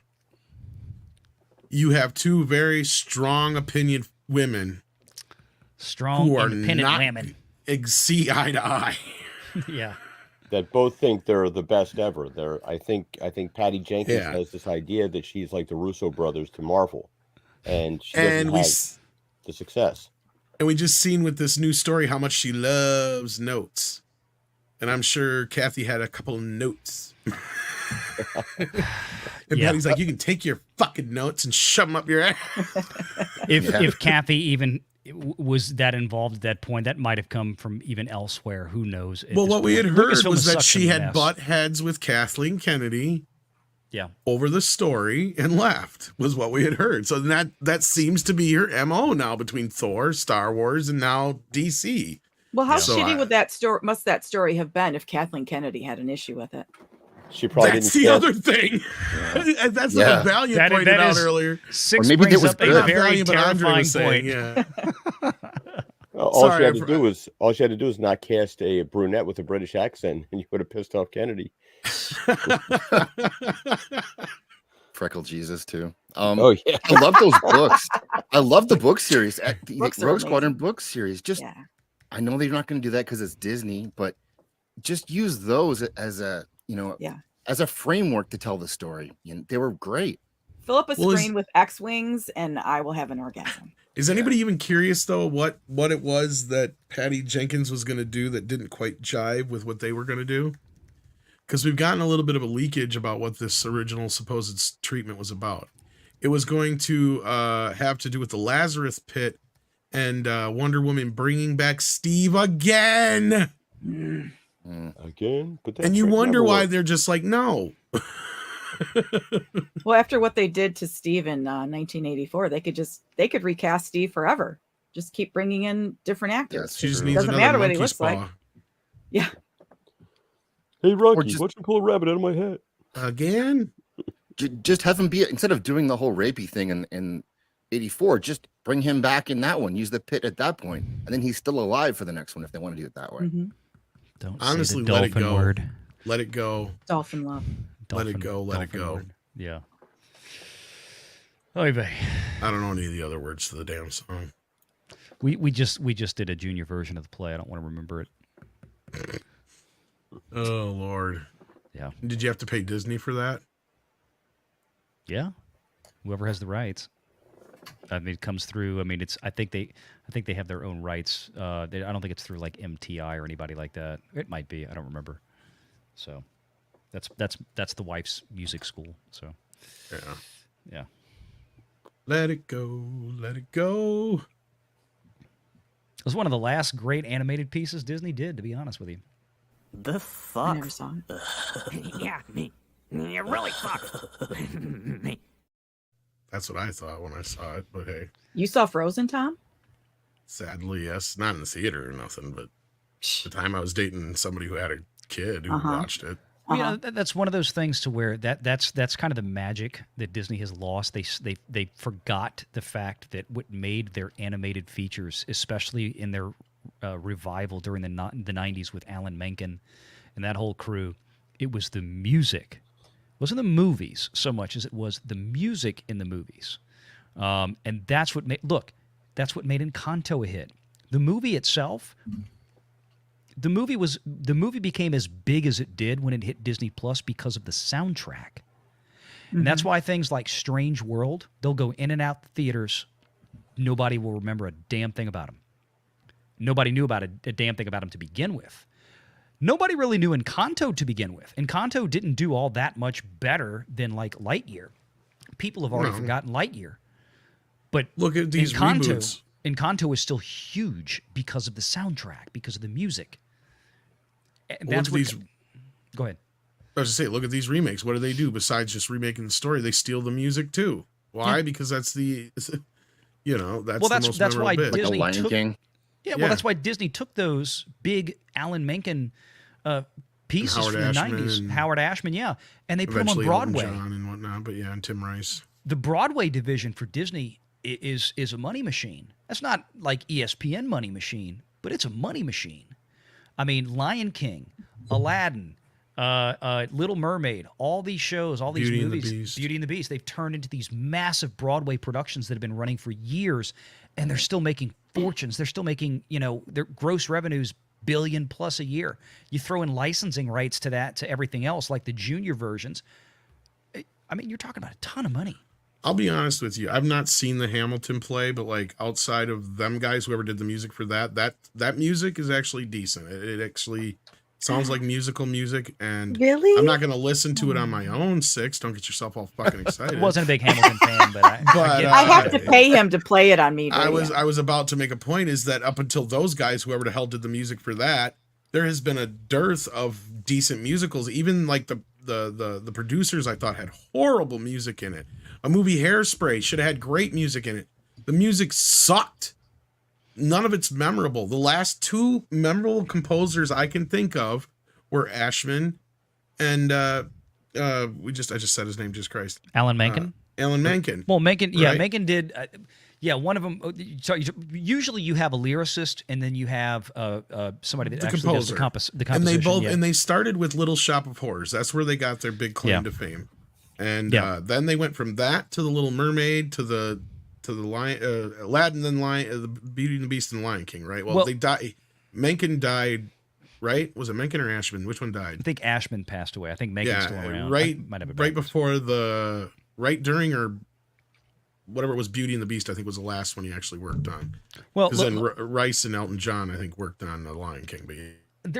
You have two very strong opinion women. Strong, who are independent not women. See eye to eye. Yeah. That both think they're the best ever. I think Patty Jenkins has this idea that she's like the Russo brothers to Marvel. And she doesn't have the success. And we just seen with this new story how much she loves notes. And I'm sure Kathy had a couple of notes. And Patty's like, you can take your fucking notes and shove them up your ass. If Kathy even was that involved at that point, that might have come from even elsewhere. Who knows? Well, what we had heard was that she had butt heads with Kathleen Kennedy. Yeah. Over the story and left was what we had heard. So that seems to be her MO now between Thor, Star Wars, and now DC. Well, how shitty would that story have been if Kathleen Kennedy had an issue with it? She probably That's the other thing. Yeah. That's what Valiant pointed out earlier. Or maybe it was a very terrifying point. Yeah. All she had to do is not cast a brunette with a British accent, and you would have pissed off Kennedy. Freckle Jesus too. Oh yeah, I love those books. I love the book series. The Rogue Squadron book series. I know they're not going to do that because it's Disney, but just use those as a as a framework to tell the story. They were great. Fill up a screen with X-wings, and I will have an orgasm. Is anybody even curious though what it was that Patty Jenkins was going to do that didn't quite jive with what they were going to do? Because we've gotten a little bit of a leakage about what this original supposed treatment was about. It was going to have to do with the Lazarus Pit and Wonder Woman bringing back Steve again. Again? But and you wonder why they're just like, no. Well, after what they did to Steve in 1984, they could recast Steve forever. Just keep bringing in different actors. She just needs doesn't matter what he looks like. Yeah. Hey, Rocky, watch me pull a rabbit out of my hat. Again? Just have him be, instead of doing the whole rapey thing in 84, just bring him back in that one. Use the pit at that point, and then he's still alive for the next one if they want to do it that way. Don't honestly say the let it go. word. Let it go. Dolphin love. Let it go. Let it go. Word. Yeah. Oy vey. I don't know any of the other words to the damn song. We just did a junior version of the play. I don't want to remember it. Oh Lord. Yeah. Did you have to pay Disney for that? Yeah. Whoever has the rights. I mean, it comes through. I mean, I think they have their own rights. I don't think it's through like MTI or anybody like that. It might be. I don't remember. So, that's the wife's music school. So, yeah. Let it go. Let it go. It was one of the last great animated pieces Disney did, to be honest with you. The fuck? I never saw it. Yeah, me. You really fuck. That's what I thought when I saw it, but hey. You saw Frozen, Tom? Sadly, yes. Not in the theater or nothing, but the time I was dating somebody who had a kid who watched it. You know, that's one of those things to where that's kind of the magic that Disney has lost. They forgot the fact that what made their animated features, especially in their revival during the 90s with Alan Menken and that whole crew. It was the music. It wasn't the movies so much as it was the music in the movies. And that's what made Encanto a hit. The movie itself, the movie became as big as it did when it hit Disney Plus because of the soundtrack. And that's why things like Strange World, they'll go in and out the theaters. Nobody will remember a damn thing about them. Nobody knew about a damn thing about them to begin with. Nobody really knew Encanto to begin with. Encanto didn't do all that much better than like Lightyear. People have already forgotten Lightyear. But look at these reboots. Encanto is still huge because of the soundtrack, because of the music. And Well, that's what. these, Go ahead. I was to say, look at these remakes. What do they do besides just remaking the story? They steal the music too. Why? Yeah. Because that's the, that's the most that's why memorable bit. Disney Like a Lion took, King. Yeah, well, that's why Disney took those big Alan Menken pieces Howard from the Ashman 90s, and Howard Ashman, and they put them on eventually Elton Broadway. John and whatnot, but and Tim Rice. The Broadway division for Disney is a money machine. That's not like ESPN money machine, but it's a money machine. I mean, Lion King, Aladdin, Little Mermaid, all these shows, all these Beauty movies, and the Beast. Beauty and the Beast, they've turned into these massive Broadway productions that have been running for years, and they're still making fortunes. They're still making, their gross revenues $1 billion plus a year. You throw in licensing rights to that, to everything else, like the junior versions. I mean, you're talking about a ton of money. I'll be honest with you. I've not seen the Hamilton play, but like outside of them guys, whoever did the music for that music is actually decent. It actually sounds like musical music, and really, I'm not going to listen to it on my own. Don't get yourself all fucking excited. I wasn't a big Hamilton fan, but I have to pay him to play it on me. I was about to make a point is that up until those guys, whoever the hell did the music for that, there has been a dearth of decent musicals. Even like the producers, I thought, had horrible music in it. A movie Hairspray should have had great music in it. The music sucked. None of it's memorable. The last two memorable composers I can think of were Ashman and I just said his name, just Christ. Alan Menken. Alan Menken. Well, Menken, yeah, right? Menken did. One of them. So usually you have a lyricist, and then you have somebody that actually does the composition. And they both and they started with Little Shop of Horrors. That's where they got their big claim to fame. And then they went from that to the Little Mermaid to the Lion, Aladdin, then the Beauty and the Beast and Lion King. Right. Well, they died. Menken died. Right? Was it Menken or Ashman? Which one died? I think Ashman passed away. I think Menken's still around. Right before during or whatever it was, Beauty and the Beast, I think was the last one he actually worked on. Well, because then Rice and Elton John, I think, worked on The Lion King. But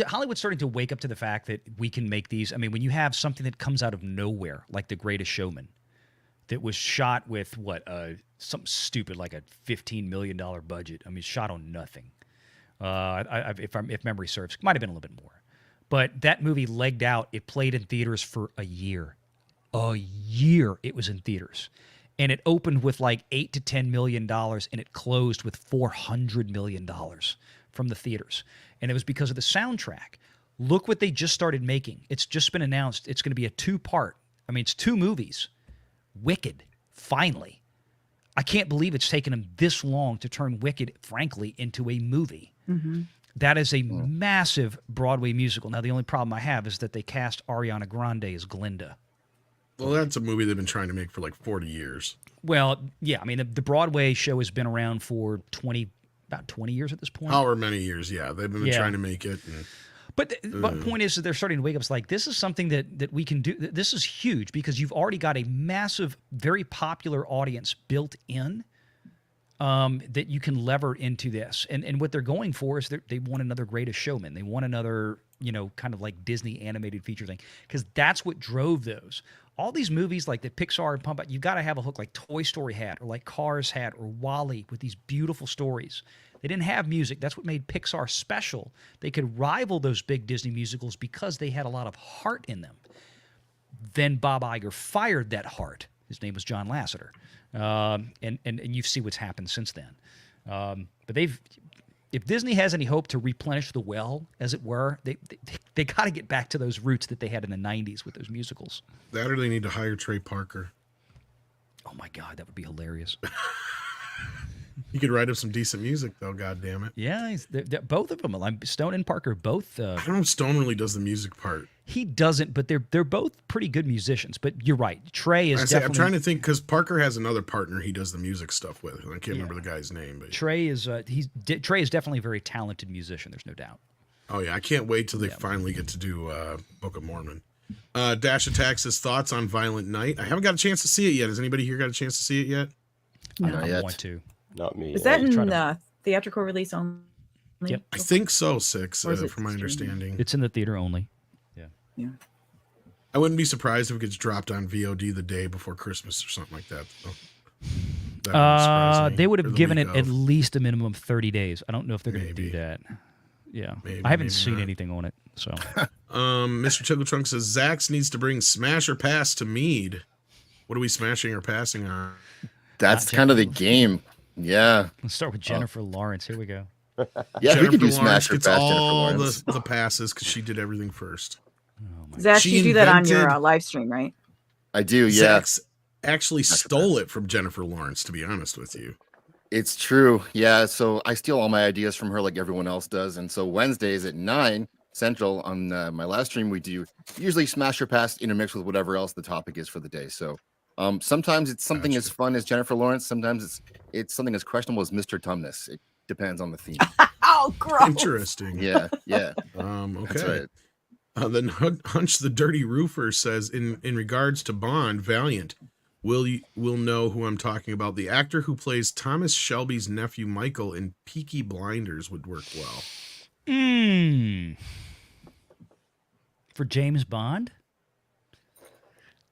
Hollywood's starting to wake up to the fact that we can make these. I mean, when you have something that comes out of nowhere, like The Greatest Showman, that was shot with something stupid like a $15 million budget. I mean, shot on nothing. If memory serves, it might have been a little bit more. But that movie legged out. It played in theaters for a year. A year it was in theaters. And it opened with like $8 to $10 million, and it closed with $400 million from the theaters. And it was because of the soundtrack. Look what they just started making. It's just been announced. It's going to be a 2-part. I mean, it's 2 movies. Wicked, finally. I can't believe it's taken them this long to turn Wicked, frankly, into a movie. Mm-hmm. That is a massive Broadway musical. Now, the only problem I have is that they cast Ariana Grande as Glinda. Well, that's a movie they've been trying to make for like 40 years. Well, yeah. I mean, the Broadway show has been around for about 20 years at this point. However many years, yeah. They've been trying to make it. But the point is that they're starting to wake up. It's like, this is something that we can do. This is huge because you've already got a massive, very popular audience built in that you can lever into this. And what they're going for is they want another Greatest Showman. They want another, kind of like Disney animated feature thing, because that's what drove those. All these movies like that Pixar and pump out, you've got to have a hook like Toy Story had, or like Cars had, or WALL-E, with these beautiful stories. They didn't have music. That's what made Pixar special. They could rival those big Disney musicals because they had a lot of heart in them. Then Bob Iger fired that heart. His name was John Lasseter. And you see what's happened since then. But if Disney has any hope to replenish the well, as it were, they got to get back to those roots that they had in the 90s with those musicals. That or they need to hire Trey Parker. Oh, my God, that would be hilarious. You could write up some decent music, though. God damn it. Yeah, they're both of them. Stone and Parker both. I don't know if Stone really does the music part. He doesn't, but they're both pretty good musicians. But you're right. Trey is definitely. I'm trying to think because Parker has another partner he does the music stuff with. I can't remember the guy's name, but Trey is Trey is definitely a very talented musician. There's no doubt. Oh yeah, I can't wait till they finally get to do Book of Mormon. Dash Attacks his thoughts on Violent Night. I haven't got a chance to see it yet. Has anybody here got a chance to see it yet? No. I want to. Not me. Is that in the theatrical release only? Yep. I think so. 6, from my streaming? understanding. It's in the theater only. Yeah. I wouldn't be surprised if it gets dropped on VOD the day before Christmas or something like that. So that wouldn't surprise me. They would Or have the given week it at of. least a minimum of 30 days. I don't know if they're going to Maybe. do that. Yeah. Maybe, I haven't maybe seen not. anything on it. So Mr. Tickletrunk says Zax needs to bring Smash or Pass to Mead. What are we smashing or passing on? That's kind of the game. Yeah. let's start with Jennifer Lawrence. Here we go. Yeah, Jennifer we could do Lawrence Smash or gets Pass Jennifer all Lawrence. the passes because she did everything first. Zach, She you do that on your invented- live stream, right? I do, yeah. Zax actually stole it from Jennifer Lawrence, to be honest with you. It's true. Yeah. So I steal all my ideas from her like everyone else does. And so Wednesdays at 9 Central on my live stream, we do usually Smash or Pass intermixed with whatever else the topic is for the day. So sometimes it's something as fun as Jennifer Lawrence. Sometimes it's something as questionable as Mr. Tumnus. It depends on the theme. Oh, gross. Interesting. Yeah. Yeah. Okay. That's right. Then Hunch the Dirty Roofer says, in regards to Bond, Valiant, will know who I'm talking about. The actor who plays Thomas Shelby's nephew Michael in Peaky Blinders would work well. For James Bond?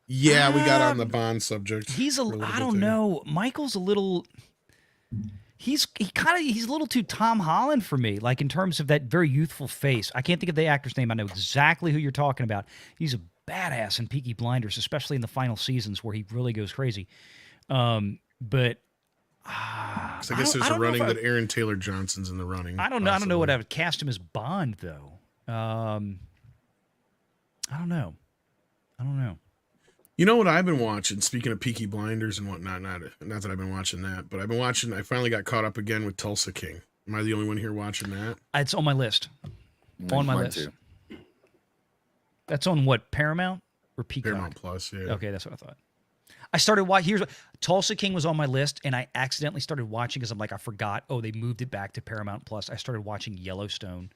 Yeah, we got on the Bond subject. He's for a little I bit don't there. know. Michael's a little he's a little too Tom Holland for me, like in terms of that very youthful face. I can't think of the actor's name. I know exactly who you're talking about. He's a badass in Peaky Blinders, especially in the final seasons where he really goes crazy. But So I guess there's a running that Aaron Taylor Johnson's in the running. I don't know. I don't know what I would cast him as Bond though. I don't know. You know what I've been watching? Speaking of Peaky Blinders and whatnot, not that I've been watching that, but I've been watching. I finally got caught up again with Tulsa King. Am I the only one here watching that? It's on my list. On my list. Too. That's on what, Paramount or Peacock? Paramount Plus, yeah. Okay, that's what I thought. I started watching. Here's what Tulsa King was on my list, and I accidentally started watching because I'm like, I forgot. Oh, they moved it back to Paramount Plus. I started watching Yellowstone.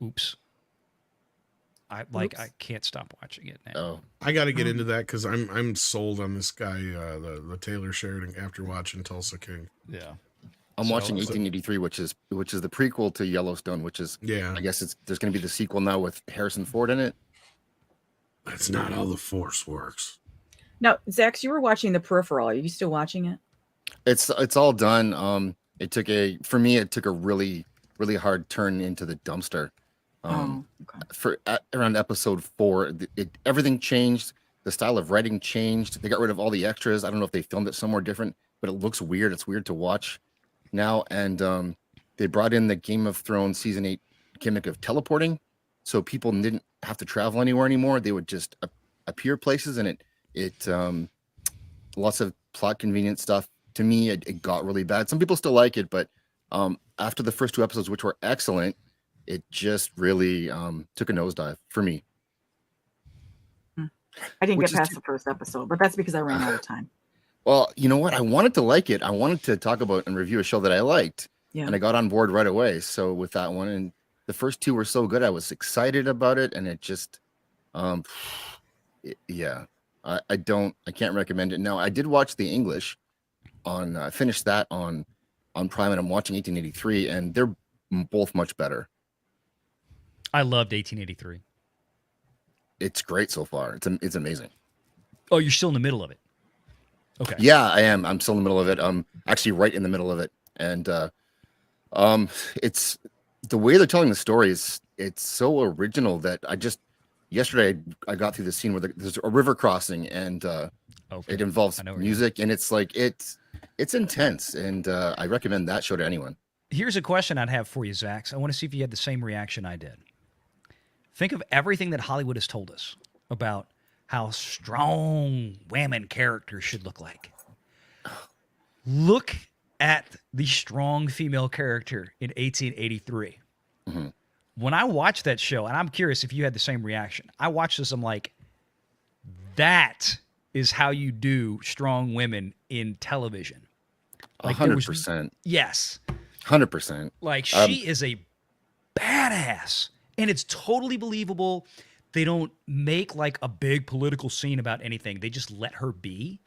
Oops. I can't stop watching it now. Oh, I got to get into that because I'm sold on this guy, the Taylor Sheridan, after watching Tulsa King. Yeah. I'm watching 1883, which is the prequel to Yellowstone, which is I guess there's going to be the sequel now with Harrison Ford in it. That's not how the Force works. Now, Zax, you were watching The Peripheral. Are you still watching it? It's all done. It took a really, really hard turn into the dumpster. For around episode 4, everything changed. The style of writing changed. They got rid of all the extras. I don't know if they filmed it somewhere different, but it looks weird. It's weird to watch now. And they brought in the Game of Thrones season 8 gimmick of teleporting, so people didn't have to travel anywhere anymore. They would just appear places, and it lots of plot convenience stuff. To me, it got really bad. Some people still like it, but after the first 2 episodes, which were excellent, it just really took a nosedive for me. I didn't get past the first episode, but that's because I ran out of time. Well, you know what? I wanted to like it. I wanted to talk about and review a show that I liked, and I got on board right away. So with that one, and the first 2 were so good, I was excited about it, and it just, I can't recommend it. Now, I did watch the English on. I finished that on Prime, and I'm watching 1883, and they're both much better. I loved 1883. It's great so far. It's amazing. Oh, you're still in the middle of it. Okay. Yeah, I am. I'm still in the middle of it. I'm actually right in the middle of it. And it's the way they're telling the story it's so original that yesterday I got through the scene where there's a river crossing, and it involves music, and it's like it's intense, and I recommend that show to anyone. Here's a question I'd have for you, Zax. I want to see if you had the same reaction I did. Think of everything that Hollywood has told us about how strong women characters should look like. Look at the strong female character in 1883. When I watched that show, and I'm curious if you had the same reaction, I watched this, I'm like, that is how you do strong women in television. Like 100%. Yes. 100%. Like she is a badass, and it's totally believable. They don't make like a big political scene about anything. They just let her be.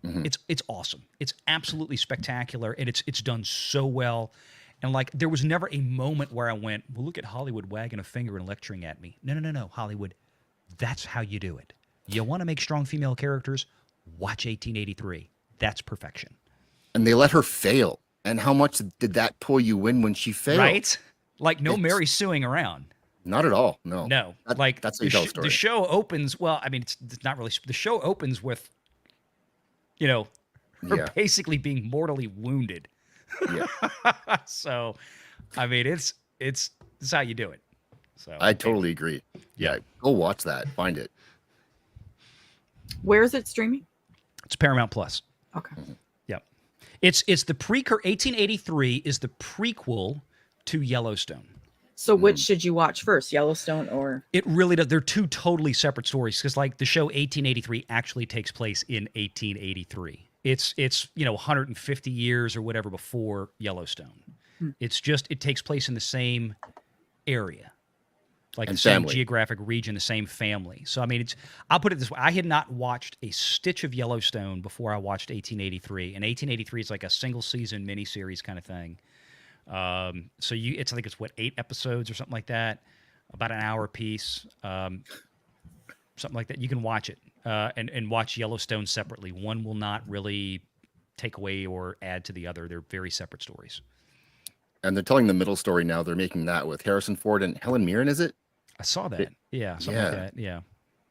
It's awesome. It's absolutely spectacular, and it's done so well. And like there was never a moment where I went, well, look at Hollywood wagging a finger and lecturing at me. No, Hollywood. That's how you do it. You want to make strong female characters? Watch 1883. That's perfection. And they let her fail. And how much did that pull you in when she failed? Right? Like no Mary suing around. Not at all. No. Like that's how you tell a story. The show opens. Well, I mean, it's not really. The show opens with, her basically being mortally wounded. Yeah. So, I mean, it's how you do it. So I totally agree. Yeah. Go watch that. Find it. Where is it streaming? It's Paramount Plus. Okay. Yep. It's the 1883 is the prequel to Yellowstone. So which should you watch first, Yellowstone or? It really does. They're two totally separate stories because like the show 1883 actually takes place in 1883. It's 150 years or whatever before Yellowstone. It's just, it takes place in the same area. Like and the same family. Geographic region, the same family. So, I mean, I'll put it this way. I had not watched a stitch of Yellowstone before I watched 1883. And 1883 is like a single season miniseries kind of thing. So I think it's 8 episodes or something like that, about an hour a piece, something like that. You can watch it, and watch Yellowstone separately. One will not really take away or add to the other. They're very separate stories. And they're telling the middle story now. They're making that with Harrison Ford and Helen Mirren, is it? I saw that. Yeah. Something like that. Yeah.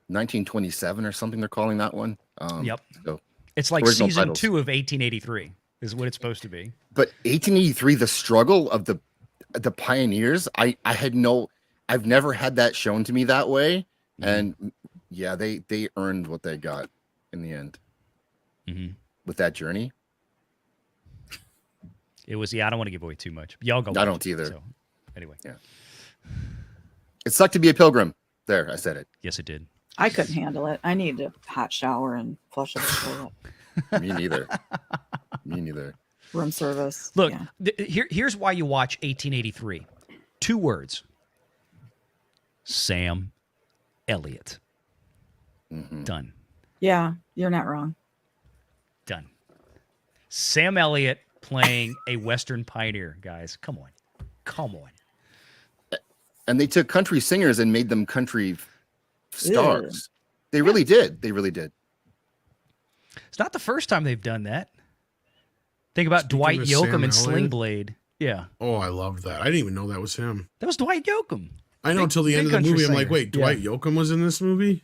1927 or something. They're calling that one. Yep. So it's like original season titles. 2 of 1883 is what it's supposed to be. But 1883, the struggle of the pioneers, I've never had that shown to me that way. And yeah, they earned what they got in the end with that journey. It was, I don't want to give away too much. Y'all go. I don't either. So, anyway. Yeah. It sucked to be a pilgrim. There, I said it. Yes, it did. I couldn't handle it. I need a hot shower and flush it toilet. Me neither. Me neither. Room service. Look, yeah. Here's why you watch 1883. 2 words. Sam Elliott. Done. Yeah, you're not wrong. Done. Sam Elliott playing a Western pioneer, guys. Come on. And they took country singers and made them country stars. They really did. They really did. It's not the first time they've done that. Think about Speaking Dwight of Yoakam Sam and Sling Elliott. Blade. Yeah. Oh, I loved that. I didn't even know that was him. That was Dwight Yoakam. I know until the end of the country movie. I'm like, singer. wait, Dwight Yoakam was in this movie?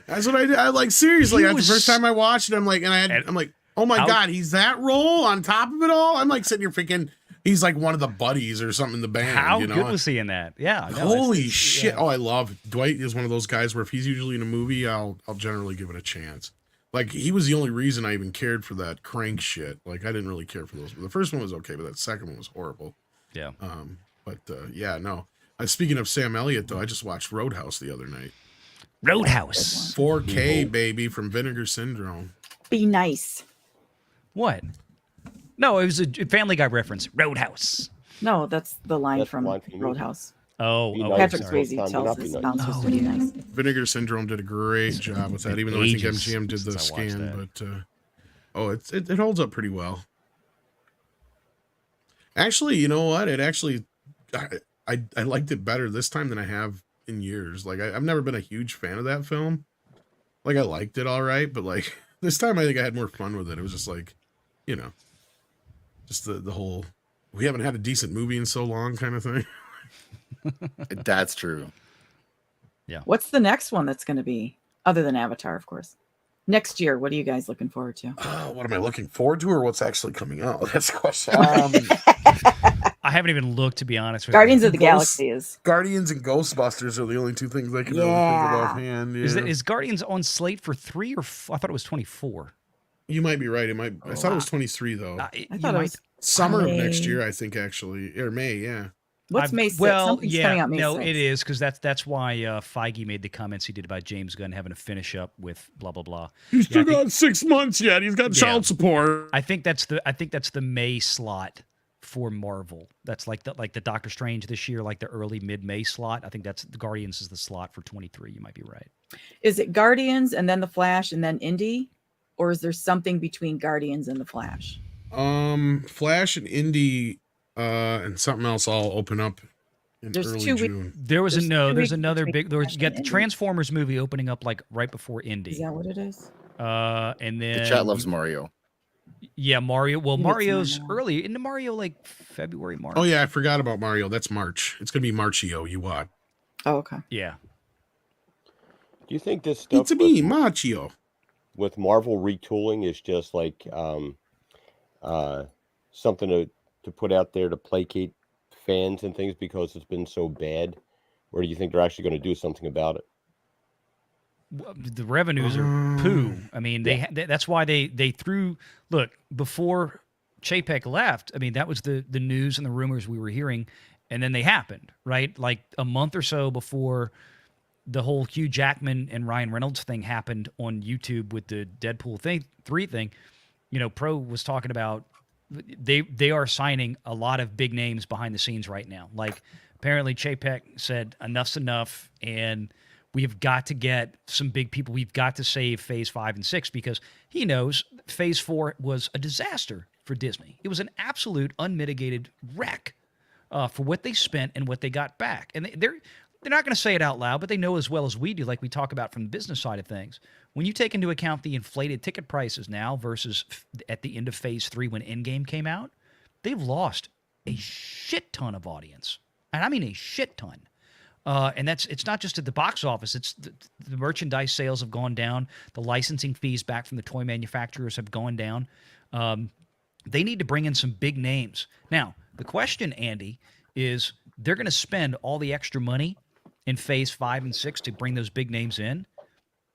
That's what I did. I like seriously. He The was- first time I watched it, I'm like, I'm like, oh my god, he's that role on top of it all. I'm like sitting here thinking he's like one of the buddies or something in the band. How you know? good was he in that? Yeah. no, Holy it's- shit! yeah. Oh, I love Dwight. Is one of those guys where if he's usually in a movie, I'll generally give it a chance. Like he was the only reason I even cared for that Crank shit. Like I didn't really care for those. The first one was okay, but that second one was horrible. Yeah. Yeah, no. Speaking of Sam Elliott, though, I just watched Roadhouse the other night. Roadhouse. 4K baby from Vinegar Syndrome. Be nice. What? No, it was a Family Guy reference. Roadhouse. No, that's the line That's the from line from the movie. Roadhouse. Oh, Be oh, nice. Patrick sorry. Swayze Time to tells not be his nice. bouncers Oh, to be yeah. nice. Vinegar Syndrome did a great job with that, even though I think Ages MGM did the since I watched scan. that. But it holds up pretty well. Actually, you know what? It actually, I liked it better this time than I have in years. Like I've never been a huge fan of that film. Like I liked it all right, but like this time I think I had more fun with it. It was just like, just the whole we haven't had a decent movie in so long kind of thing. That's true. What's the next one that's going to be, other than Avatar, of course? Next year, what are you guys looking forward to? What am I looking forward to, or what's actually coming out? That's the question. I haven't even looked, to be honest with Guardians you. of the Galaxy is. Guardians and Ghostbusters are the only 2 things I can really think of offhand. Yeah. Is Guardians on slate for 3 or I thought it was 24. You might be right. It might. I thought it was 23 though. I thought it was summer of next year. I think actually, or May. Yeah. What's May 6th? Well, Something's coming out May 6th. It is because that's why Feige made the comments he did about James Gunn having to finish up with blah blah blah. He's still got 6 months yet. He's got child support. I think that's the May slot for Marvel. That's like the Doctor Strange this year, like the early mid-May slot. I think that's the Guardians is the slot for 23. You might be right. Is it Guardians and then the Flash and then Indy, or is there something between Guardians and the Flash? Flash and Indy. And something else I'll open up in early June. There's another big. You got the Transformers movie opening up like right before Indy. Is that what it is? And then the chat loves Mario. Yeah, Mario. Well, Mario's early. Isn't Mario like February, March? Oh yeah, I forgot about Mario. That's March. It's gonna be Marchio. You what? Oh, okay. Yeah. Do you think this stuff? It's me, Marchio. With Marvel retooling is just like something to put out there to placate fans and things because it's been so bad, or do you think they're actually going to do something about it? Well, the revenues are poo. I mean, that's why they threw. Look, before Chapek left, I mean, that was the news and the rumors we were hearing, and then they happened, right? Like a month or so before the whole Hugh Jackman and Ryan Reynolds thing happened on YouTube with the Deadpool 3 thing. You know, Pro was talking about. They are signing a lot of big names behind the scenes right now. Like apparently Chapek said enough's enough and we've got to get some big people. We've got to save phase 5 and 6 because he knows phase 4 was a disaster for Disney. It was an absolute unmitigated wreck for what they spent and what they got back. And they're not going to say it out loud, but they know as well as we do, like we talk about from the business side of things. When you take into account the inflated ticket prices now versus at the end of phase 3 when Endgame came out, they've lost a shit ton of audience. And I mean a shit ton. And it's not just at the box office. It's the merchandise sales have gone down. The licensing fees back from the toy manufacturers have gone down. They need to bring in some big names. Now, the question, Andy, is they're going to spend all the extra money in phase 5 and 6 to bring those big names in.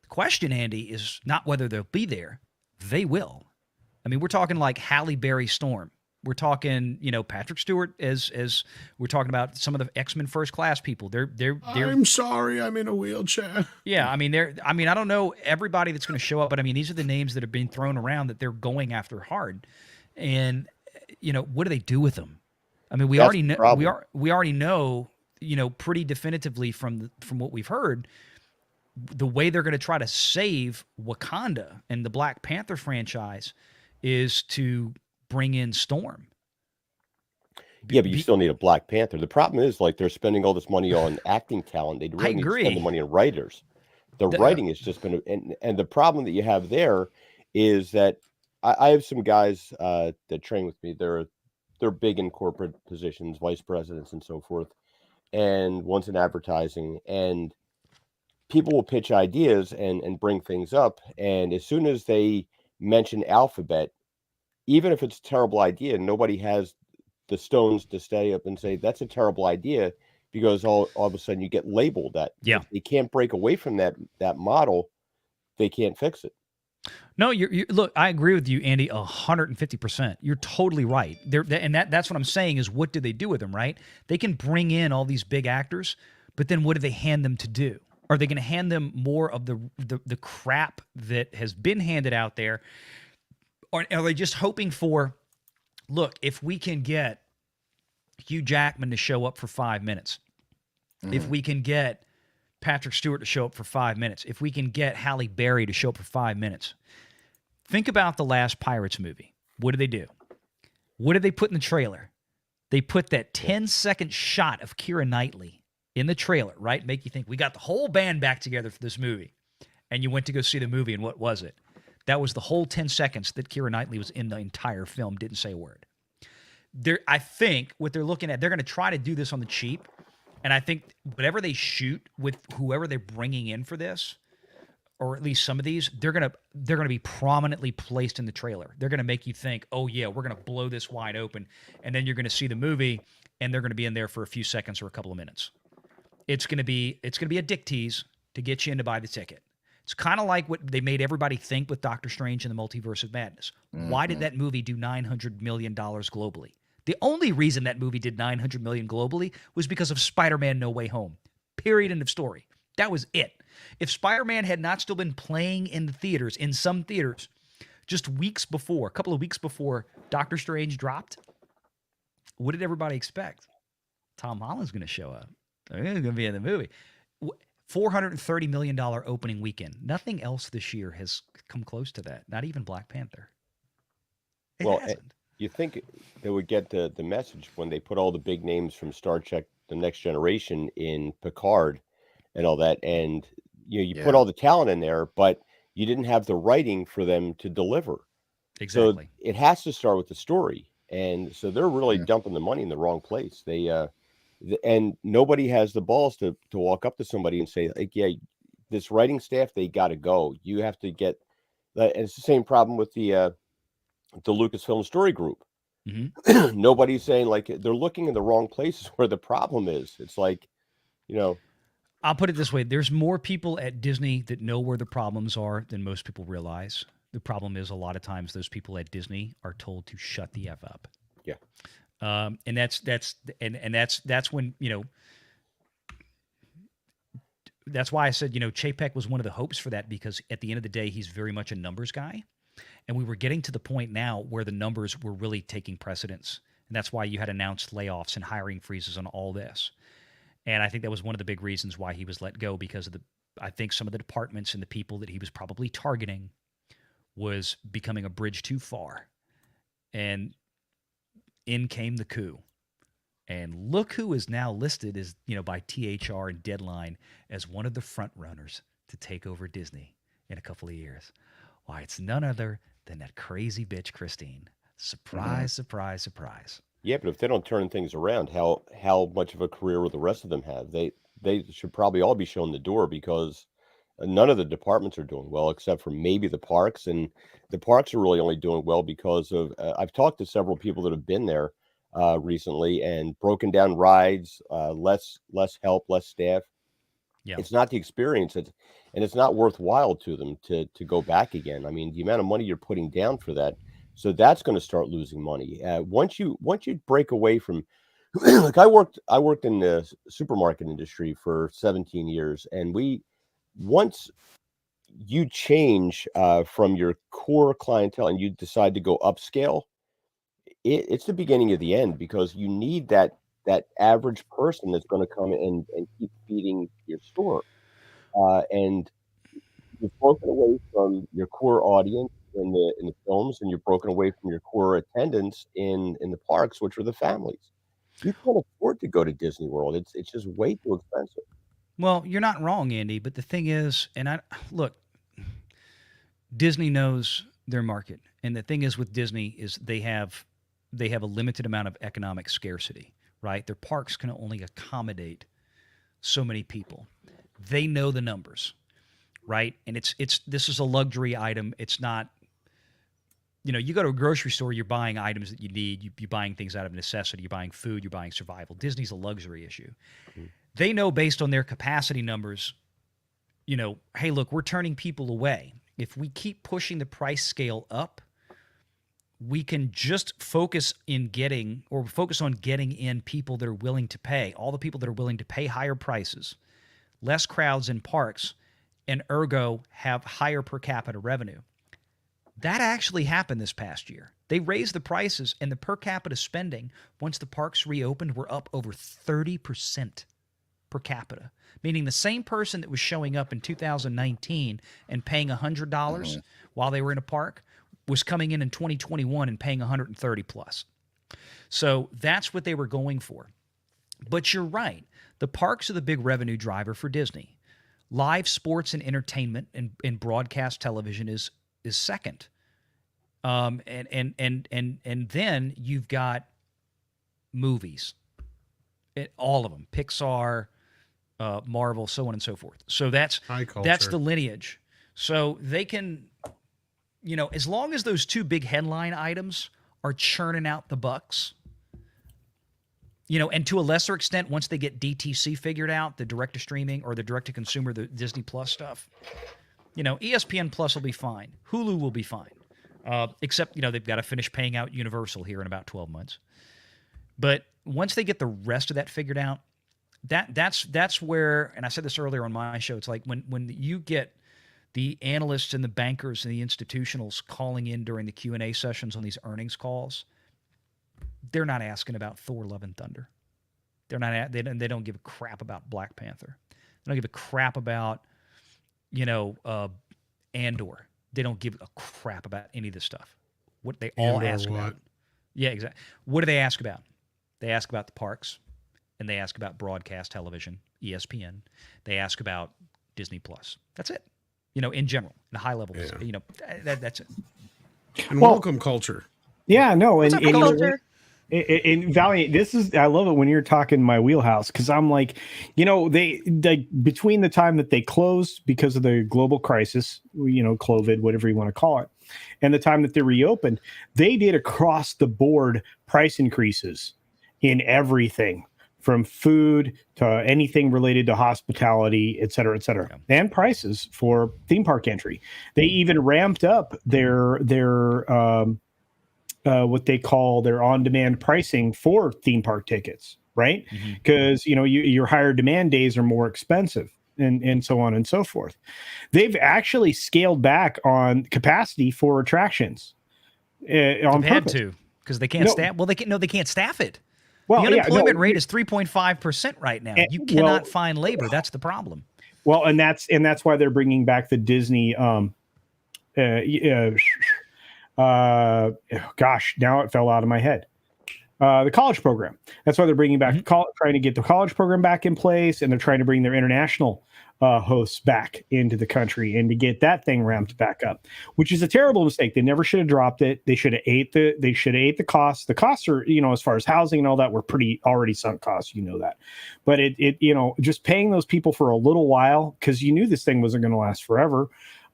The question, Andy, is not whether they'll be there. They will. I mean, we're talking like Halle Berry Storm. We're talking, Patrick Stewart as we're talking about some of the X-Men First Class people. They're I'm sorry, I'm in a wheelchair. Yeah, I mean, I don't know everybody that's going to show up, but I mean, these are the names that have been thrown around that they're going after hard. And what do they do with them? I mean, we already know, pretty definitively from what we've heard, the way they're going to try to save Wakanda and the Black Panther franchise is to bring in Storm. Yeah, but you still need a Black Panther. The problem is, like, they're spending all this money on acting talent. They really need to spend the money on writers. The writing is just going to, and the problem that you have there is that I have some guys that train with me. They're big in corporate positions, vice presidents and so forth, and one's in advertising. And people will pitch ideas and bring things up, and as soon as they mention Alphabet, even if it's a terrible idea, nobody has the stones to stay up and say that's a terrible idea, because all of a sudden you get labeled that. Yeah, if they can't break away from that model, they can't fix it. No, you look. I agree with you, Andy, 150%. You're totally right. That's what I'm saying is, what do they do with them? Right? They can bring in all these big actors, but then what do they hand them to do? Are they going to hand them more of the crap that has been handed out there, or are they just hoping for? Look, if we can get Hugh Jackman to show up for 5 minutes, if we can get Patrick Stewart to show up for 5 minutes, if we can get Halle Berry to show up for 5 minutes. Think about the last Pirates movie. What did they do? What did they put in the trailer? They put that 10-second shot of Keira Knightley in the trailer, right? Make you think, we got the whole band back together for this movie. And you went to go see the movie, and what was it? That was the whole 10 seconds that Keira Knightley was in the entire film, didn't say a word. I think what they're looking at, they're going to try to do this on the cheap. And I think whatever they shoot with whoever they're bringing in for this, or at least some of these, they're gonna be prominently placed in the trailer. They're gonna make you think, oh yeah, we're gonna blow this wide open, and then you're gonna see the movie, and they're gonna be in there for a few seconds or a couple of minutes. It's gonna be a dick tease to get you in to buy the ticket. It's kind of like what they made everybody think with Doctor Strange and the Multiverse of Madness. Why did that movie do $900 million globally? The only reason that movie did $900 million globally was because of Spider-Man No Way Home. Period. End of story. That was it. If Spider-Man had not still been playing in the theaters, in some theaters, just weeks before, a couple of weeks before Doctor Strange dropped, what did everybody expect? Tom Holland's going to show up. He's going to be in the movie. $430 million opening weekend. Nothing else this year has come close to that. Not even Black Panther. It hasn't. You think they would get the message when they put all the big names from Star Trek The Next Generation in Picard and all that, and you put all the talent in there, but you didn't have the writing for them to deliver. Exactly. So it has to start with the story, and so they're really dumping the money in the wrong place. They and nobody has the balls to walk up to somebody and say, like, yeah, this writing staff, they got to go. You have to get that. And it's the same problem with the Lucasfilm Story Group. Nobody's saying, like, they're looking in the wrong places where the problem is. It's like, I'll put it this way. There's more people at Disney that know where the problems are than most people realize. The problem is a lot of times those people at Disney are told to shut the F up. Yeah. And that's when, that's why I said, Chapek was one of the hopes for that, because at the end of the day, he's very much a numbers guy. And we were getting to the point now where the numbers were really taking precedence. And that's why you had announced layoffs and hiring freezes on all this. And I think that was one of the big reasons why he was let go, because of I think some of the departments and the people that he was probably targeting was becoming a bridge too far. And in came the coup. And look who is now listed as, by THR and Deadline as one of the front runners to take over Disney in a couple of years. Why, it's none other than that crazy bitch, Christine. Surprise, surprise, surprise. Yeah, but if they don't turn things around, how much of a career will the rest of them have? They should probably all be shown the door, because none of the departments are doing well except for maybe the parks. And the parks are really only doing well because of I've talked to several people that have been there recently, and broken down rides, less help, less staff. Yeah. It's not the experience, and it's not worthwhile to them to go back again. I mean, the amount of money you're putting down for that. So that's going to start losing money. Once you break away from, like, I worked in the supermarket industry for 17 years, and once you change from your core clientele and you decide to go upscale, it's the beginning of the end, because you need that average person that's going to come and keep feeding your store, and you've broken away from your core audience in the films, and you're broken away from your core attendance in the parks, which are the families. You can't afford to go to Disney World. It's just way too expensive. Well, you're not wrong, Andy, but the thing is, look, Disney knows their market, and the thing is with Disney is they have a limited amount of economic scarcity, right? Their parks can only accommodate so many people. They know the numbers, right? And this is a luxury item. It's not. You go to a grocery store, you're buying items that you need. You're buying things out of necessity. You're buying food. You're buying survival. Disney's a luxury issue. Mm-hmm. They know based on their capacity numbers, hey, look, we're turning people away. If we keep pushing the price scale up, we can just focus on getting in people that are willing to pay, all the people that are willing to pay higher prices, less crowds in parks, and ergo have higher per capita revenue. That actually happened this past year. They raised the prices, and the per capita spending, once the parks reopened, were up over 30% per capita, meaning the same person that was showing up in 2019 and paying $100 while they were in a park was coming in 2021 and paying $130 plus. So that's what they were going for. But you're right. The parks are the big revenue driver for Disney. Live sports and entertainment and broadcast television is second. And then you've got movies, all of them, Pixar, Marvel, so on and so forth. So that's the lineage. So they can, as long as those two big headline items are churning out the bucks, and to a lesser extent, once they get DTC figured out, the direct to streaming or the direct to consumer, the Disney Plus stuff, ESPN Plus will be fine. Hulu will be fine. Except, they've got to finish paying out Universal here in about 12 months. But once they get the rest of that figured out, that's where, and I said this earlier on my show, it's like when you get the analysts and the bankers and the institutionals calling in during the Q&A sessions on these earnings calls, they're not asking about Thor: Love and Thunder. They don't give a crap about Black Panther. They don't give a crap about, Andor. They don't give a crap about any of this stuff. What they all ask about. Yeah, exactly. What do they ask about? They ask about the parks, and they ask about broadcast television, ESPN. They ask about Disney Plus. That's it. In general, in a high level. Yeah. That's it. And welcome culture. Yeah, no, What's and up, culture? And Valiant, I love it when you're talking my wheelhouse, because I'm like, they between the time that they closed because of the global crisis, COVID, whatever you want to call it, and the time that they reopened, they did across the board price increases in everything from food to anything related to hospitality, et cetera, and prices for theme park entry. They even ramped up their what they call their on-demand pricing for theme park tickets, right? Because your higher demand days are more expensive, and so on and so forth. They've actually scaled back on capacity for attractions. On purpose. Because they can't staff. Well, they can't staff it. Well, the unemployment rate is 3.5% right now. You cannot find labor. That's the problem. Well, and that's why they're bringing back the Disney. Gosh, now it fell out of my head. The college program. That's why they're bringing back trying to get the college program back in place, and they're trying to bring their international hosts back into the country and to get that thing ramped back up, which is a terrible mistake. They never should have dropped it. They should have ate the costs. The costs are, as far as housing and all that, were pretty already sunk costs, that. But it just paying those people for a little while, because you knew this thing wasn't going to last forever.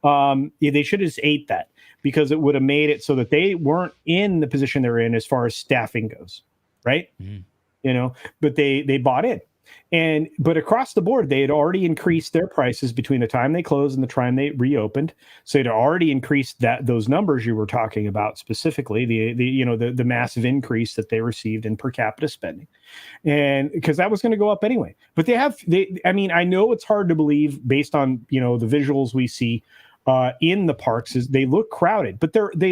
They should have just ate that, because it would have made it so that they weren't in the position they're in as far as staffing goes, right? But they bought in. But across the board, they had already increased their prices between the time they closed and the time they reopened. So they'd already increased those numbers you were talking about, specifically the massive increase that they received in per capita spending, and because that was going to go up anyway. But I know it's hard to believe based on the visuals we see in the parks, is they look crowded, but they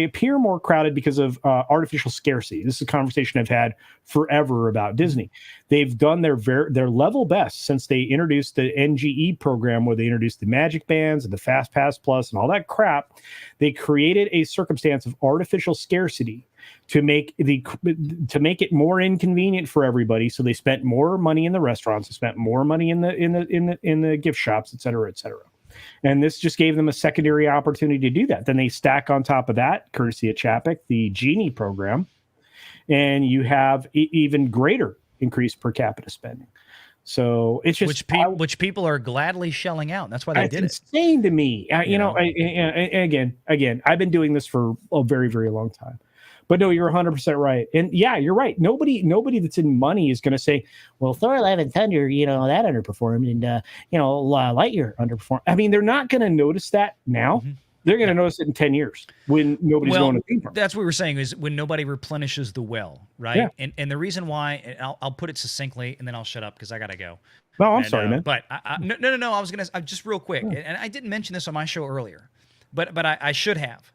appear more crowded because of artificial scarcity. This is a conversation I've had forever about Disney. They've done their level best since they introduced the NGE program, where they introduced the Magic Bands and the Fast Pass Plus and all that crap. They created a circumstance of artificial scarcity to make it more inconvenient for everybody. So they spent more money in the restaurants, they spent more money in the gift shops, et cetera, et cetera. And this just gave them a secondary opportunity to do that. Then they stack on top of that, courtesy of Chapek, the Genie program, and you have even greater increased per capita spending. So it's just which people are gladly shelling out. That's why they did it. It's insane to me. Again, I've been doing this for a very, very long time. But no, you're 100% right. And yeah, you're right. Nobody that's in money is going to say, well, Thor: Love and Thunder, that underperformed, and Lightyear underperformed. I mean, they're not going to notice that now. Mm-hmm. They're going to notice it in 10 years when nobody's going to theme parks. That's what we're saying, is when nobody replenishes the well, right? Yeah. And the reason why, and I'll put it succinctly, and then I'll shut up because I got to go. No, I'm sorry, man. But no. I was going to just real quick, and I didn't mention this on my show earlier, but I should have.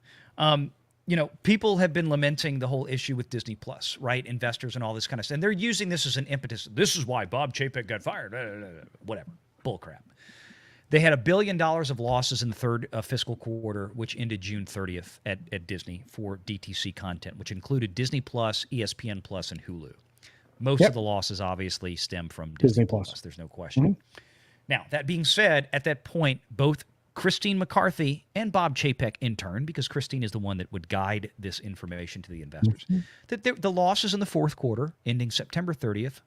People have been lamenting the whole issue with Disney Plus, right? Investors and all this kind of stuff. And they're using this as an impetus. This is why Bob Chapek got fired. Whatever. Bullcrap. They had $1 billion of losses in the third fiscal quarter, which ended June 30th at Disney for DTC content, which included Disney Plus, ESPN Plus, and Hulu. Most of the losses obviously stem from Disney Plus. There's no question. Mm-hmm. Now, that being said, at that point, both Christine McCarthy and Bob Chapek, in turn, because Christine is the one that would guide this information to the investors, that the losses in the fourth quarter, ending September 30th,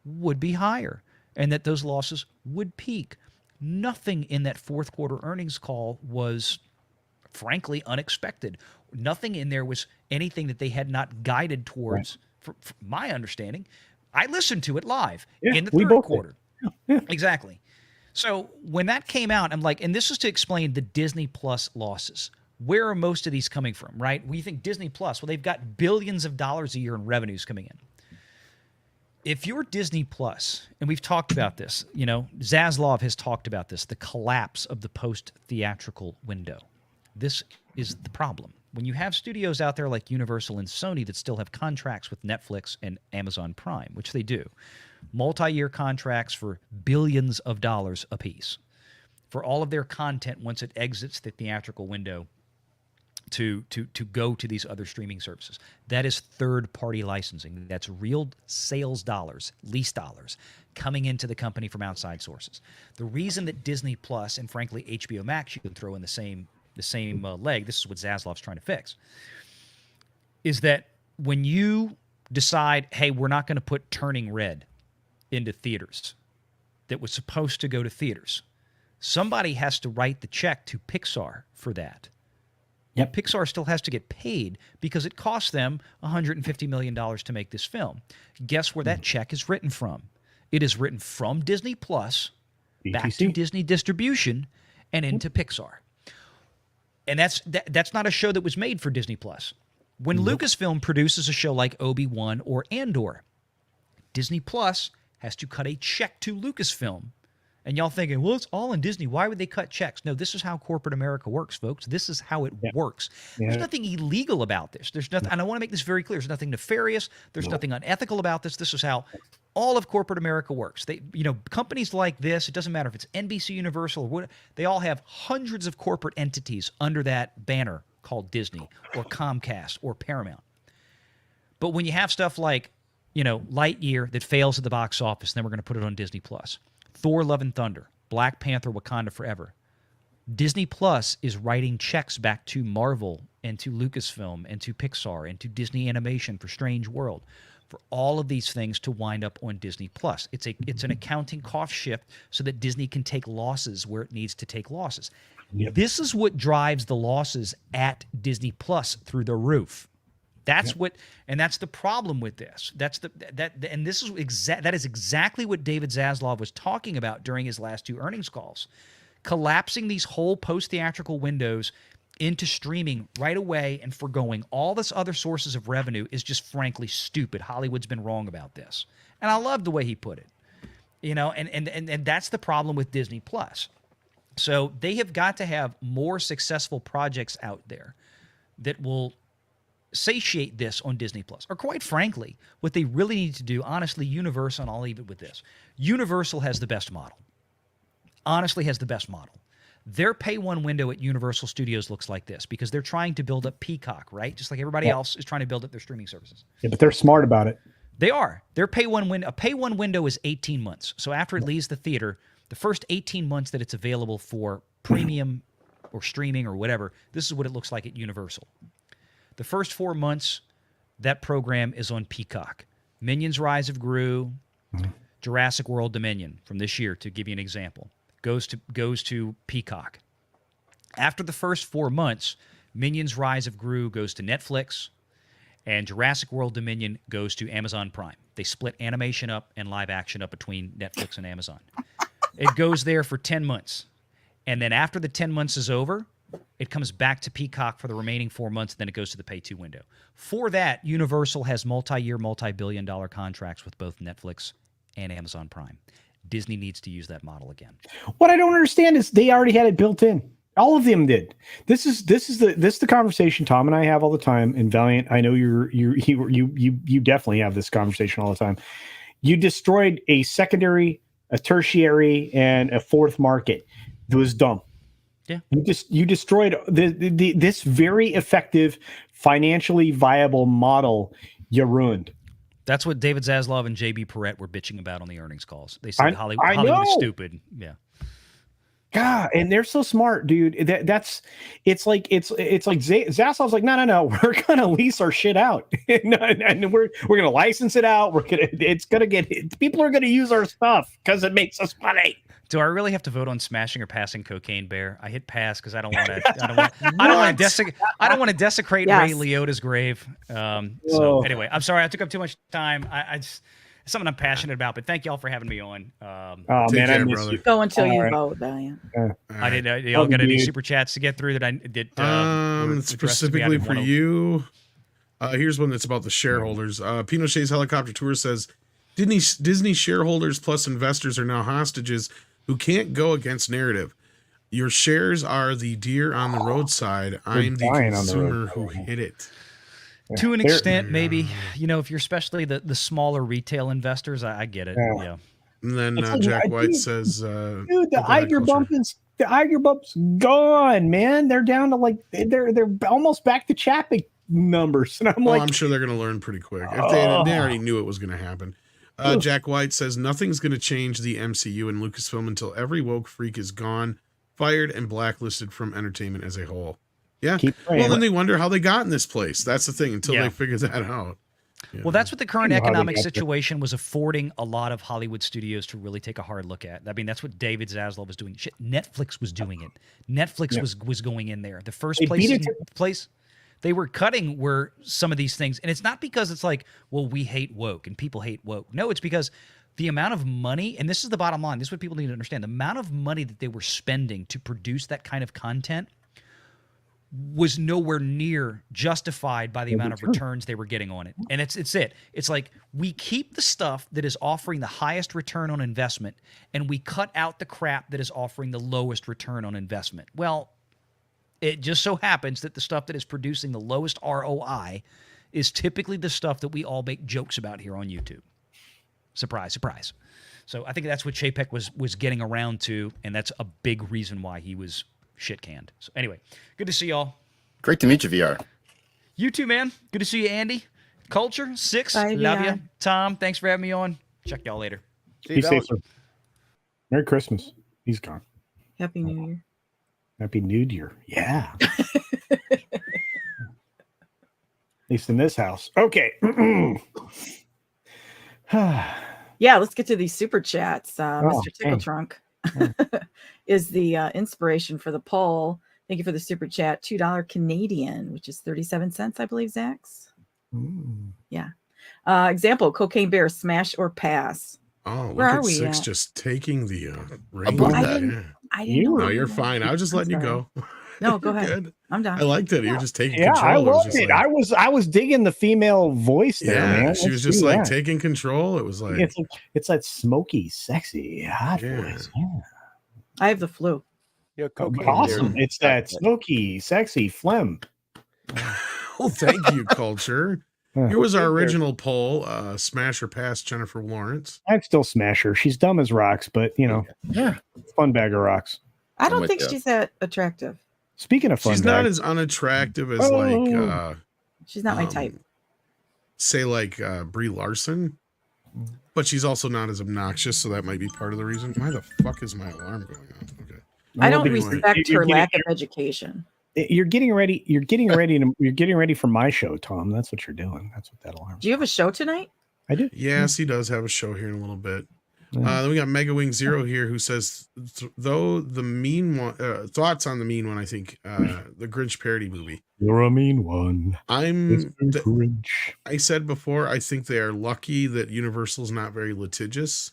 would be higher, and that those losses would peak. Nothing in that fourth quarter earnings call was, frankly, unexpected. Nothing in there was anything that they had not guided towards, from my understanding. I listened to it live in the third quarter. Yeah. Exactly. So when that came out, I'm like, and this is to explain the Disney Plus losses. Where are most of these coming from, right? When you think Disney Plus, well, they've got billions of dollars a year in revenues coming in. If you're Disney Plus, and we've talked about this, Zaslav has talked about this, the collapse of the post-theatrical window. This is the problem. When you have studios out there like Universal and Sony that still have contracts with Netflix and Amazon Prime, which they do, multi-year contracts for billions of dollars apiece for all of their content once it exits the theatrical window to go to these other streaming services. That is third-party licensing. That's real sales dollars, lease dollars, coming into the company from outside sources. The reason that Disney Plus and, frankly, HBO Max you can throw in the same leg, this is what Zaslav's trying to fix, is that when you decide, hey, we're not going to put Turning Red into theaters that was supposed to go to theaters, somebody has to write the check to Pixar for that. Yep. Pixar still has to get paid because it cost them $150 million to make this film. Guess where that check is written from? It is written from Disney Plus back to Disney Distribution and into Pixar. And that's not a show that was made for Disney Plus. When Lucasfilm produces a show like Obi-Wan or Andor, Disney Plus has to cut a check to Lucasfilm. And y'all thinking, well, it's all in Disney. Why would they cut checks? No, this is how corporate America works, folks. This is how it works. Yeah. There's nothing illegal about this. There's nothing, and I want to make this very clear. There's nothing nefarious. There's nothing unethical about this. This is how all of corporate America works. They, companies like this, it doesn't matter if it's NBC Universal or what, they all have hundreds of corporate entities under that banner called Disney or Comcast or Paramount. But when you have stuff like, Lightyear that fails at the box office, then we're going to put it on Disney Plus. Thor: Love and Thunder, Black Panther: Wakanda Forever. Disney Plus is writing checks back to Marvel and to Lucasfilm and to Pixar and to Disney Animation for Strange World, for all of these things to wind up on Disney Plus. It's an accounting cost shift so that Disney can take losses where it needs to take losses. Yep. This is what drives the losses at Disney Plus through the roof. That's and that's the problem with this. That is exactly what David Zaslav was talking about during his last two earnings calls. Collapsing these whole post-theatrical windows into streaming right away and forgoing all this other sources of revenue is just frankly stupid. Hollywood's been wrong about this. And I love the way he put it. And that's the problem with Disney Plus. So they have got to have more successful projects out there that will satiate this on Disney Plus. Or quite frankly, what they really need to do, honestly, Universal, and I'll leave it with this. Universal has the best model. Honestly has the best model. Their pay one window at Universal Studios looks like this because they're trying to build up Peacock, right? Just like everybody else is trying to build up their streaming services. Yeah, but they're smart about it. They are. Their pay one window, a pay one window is 18 months. So after it leaves the theater, the first 18 months that it's available for premium or streaming or whatever, this is what it looks like at Universal. The first 4 months, that program is on Peacock. Minions: Rise of Gru, Jurassic World Dominion from this year, to give you an example, goes to Peacock. After the first 4 months, Minions: Rise of Gru goes to Netflix, and Jurassic World Dominion goes to Amazon Prime. They split animation up and live action up between Netflix and Amazon. It goes there for 10 months. And then after the 10 months is over, it comes back to Peacock for the remaining 4 months, and then it goes to the pay 2 window. For that, Universal has multi-year, multi-billion-dollar contracts with both Netflix and Amazon Prime. Disney needs to use that model again. What I don't understand is they already had it built in. All of them did. This is the conversation Tom and I have all the time. And Valiant, I know you definitely have this conversation all the time. You destroyed a secondary, a tertiary, and a fourth market. It was dumb. Yeah, you destroyed this very effective, financially viable model. You ruined. That's what David Zaslav and JB Perrette were bitching about on the earnings calls. They said Hollywood is stupid. Yeah. God, and they're so smart, dude. It's like Zaslav's like, no, we're gonna lease our shit out, and we're gonna license it out. People are gonna use our stuff because it makes us money. Do I really have to vote on smashing or passing Cocaine Bear? I hit pass because I don't want to. I don't want to desecrate Ray Liotta's grave. So anyway, I'm sorry I took up too much time. something I'm passionate about. But thank y'all for having me on. Oh man, I miss you. Go until you vote, Valiant. I didn't. Y'all got any super chats to get through that I did? Specifically for you. Here's one that's about the shareholders. Pinochet's helicopter tour says Disney shareholders plus investors are now hostages who can't go against narrative. Your shares are the deer on the roadside. I'm the consumer who hit it. To an extent, maybe, if you're especially the smaller retail investors, I get it. Yeah. And then Jack White says, dude, the Iger bump's gone, man. They're down to they're almost back to Chapek numbers. And I'm sure they're going to learn pretty quick. If they already knew it was going to happen. Jack White says nothing's going to change the MCU and Lucasfilm until every woke freak is gone, fired, and blacklisted from entertainment as a whole. Yeah. Well, then they wonder how they got in this place. That's the thing until they figure that out. Yeah. Well, that's what the current economic situation was affording a lot of Hollywood studios to really take a hard look at. I mean, that's what David Zaslav was doing. Shit, Netflix was doing it. Netflix was going in there. The first place they were cutting were some of these things. And it's not because it's like, well, we hate woke and people hate woke. No, it's because the amount of money, and this is the bottom line, this is what people need to understand, the amount of money that they were spending to produce that kind of content was nowhere near justified by the amount of returns they were getting on it. And it's it. It's like we keep the stuff that is offering the highest return on investment and we cut out the crap that is offering the lowest return on investment. Well, it just so happens that the stuff that is producing the lowest ROI is typically the stuff that we all make jokes about here on YouTube. Surprise, surprise. So I think that's what Chapek was getting around to, and that's a big reason why he was shit canned. So anyway, good to see y'all. Great to meet you, VR. You too, man. Good to see you, Andy. Culture, Six, bye, love VR. you. Tom, thanks for having me on. Check y'all later. Be safe, sir. Merry Christmas. He's gone. Happy New Year. Happy New Year. Yeah. At least in this house. Okay. Yeah, let's get to these super chats. Mr. Tickle Trunk is the inspiration for the poll. Thank you for the super chat. $2 Canadian, which is 37 cents, I believe, Zax. Yeah. Example, Cocaine Bear, smash or pass. Oh, where are we Six at? just taking the ring. I didn't know. No, you're fine. I was just letting you go. No, go ahead. Good. I'm done. I liked it. You're just taking Yeah, control. I loved it. I was digging the female voice there, man. She was just like taking control. It was like it's that smoky, sexy, hot voice. Yeah. I have the flu. Yeah, awesome. It's that smoky, sexy phlegm. Well, thank you, Culture. Here was our original poll. Smash or pass Jennifer Lawrence. I'd still smash her. She's dumb as rocks, but fun bag of rocks. I don't think she's that attractive. Speaking of fun, she's not as unattractive as she's not my type. Say like Brie Larson, but she's also not as obnoxious, so that might be part of the reason. Why the fuck is my alarm going on? Okay. I don't respect her lack of education. You're getting ready. You're getting ready for my show, Tom. That's what you're doing. That's what that alarm. Do you have a show tonight? I do. Yes, he does have a show here in a little bit. Then we got Mega Wing Zero here, who says, though the mean one, thoughts on the mean one. I think the Grinch parody movie. You're a mean one. Grinch. I said before, I think they are lucky that Universal's not very litigious.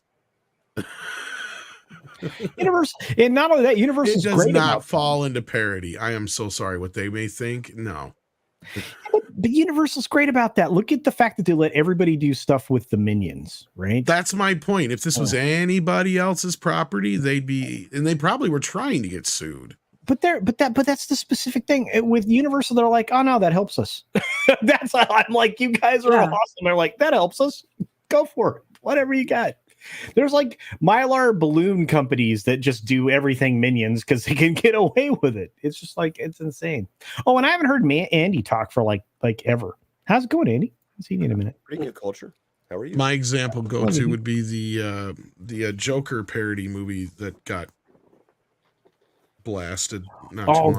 Universal, and not only that, Universal does not fall into parody. I am so sorry what they may think. No. But Universal's great about that. Look at the fact that they let everybody do stuff with the Minions, right? That's my point. If this was anybody else's property, they'd be, and they probably were trying to get sued. But that's the specific thing with Universal. They're like, oh no, that helps us. I'm like, you guys are awesome. They're like, that helps us. Go for it. Whatever you got. There's like Mylar balloon companies that just do everything Minions because they can get away with it. It's just like, it's insane. Oh, and I haven't heard Andy talk for like ever. How's it going, Andy? I'll see you in a minute. Pretty good, Culture. How are you? My example go-to would be the Joker parody movie that got blasted.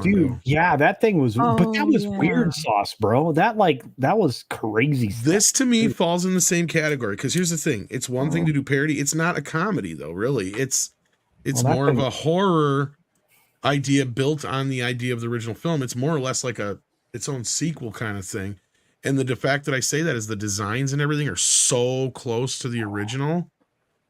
Dude, yeah, that thing was, but that was weird sauce, bro. That was crazy stuff. This to me falls in the same category because here's the thing: it's one thing to do parody. It's not a comedy though, really. It's more of a horror idea built on the idea of the original film. It's more or less like its own sequel kind of thing. And the fact that I say that is the designs and everything are so close to the original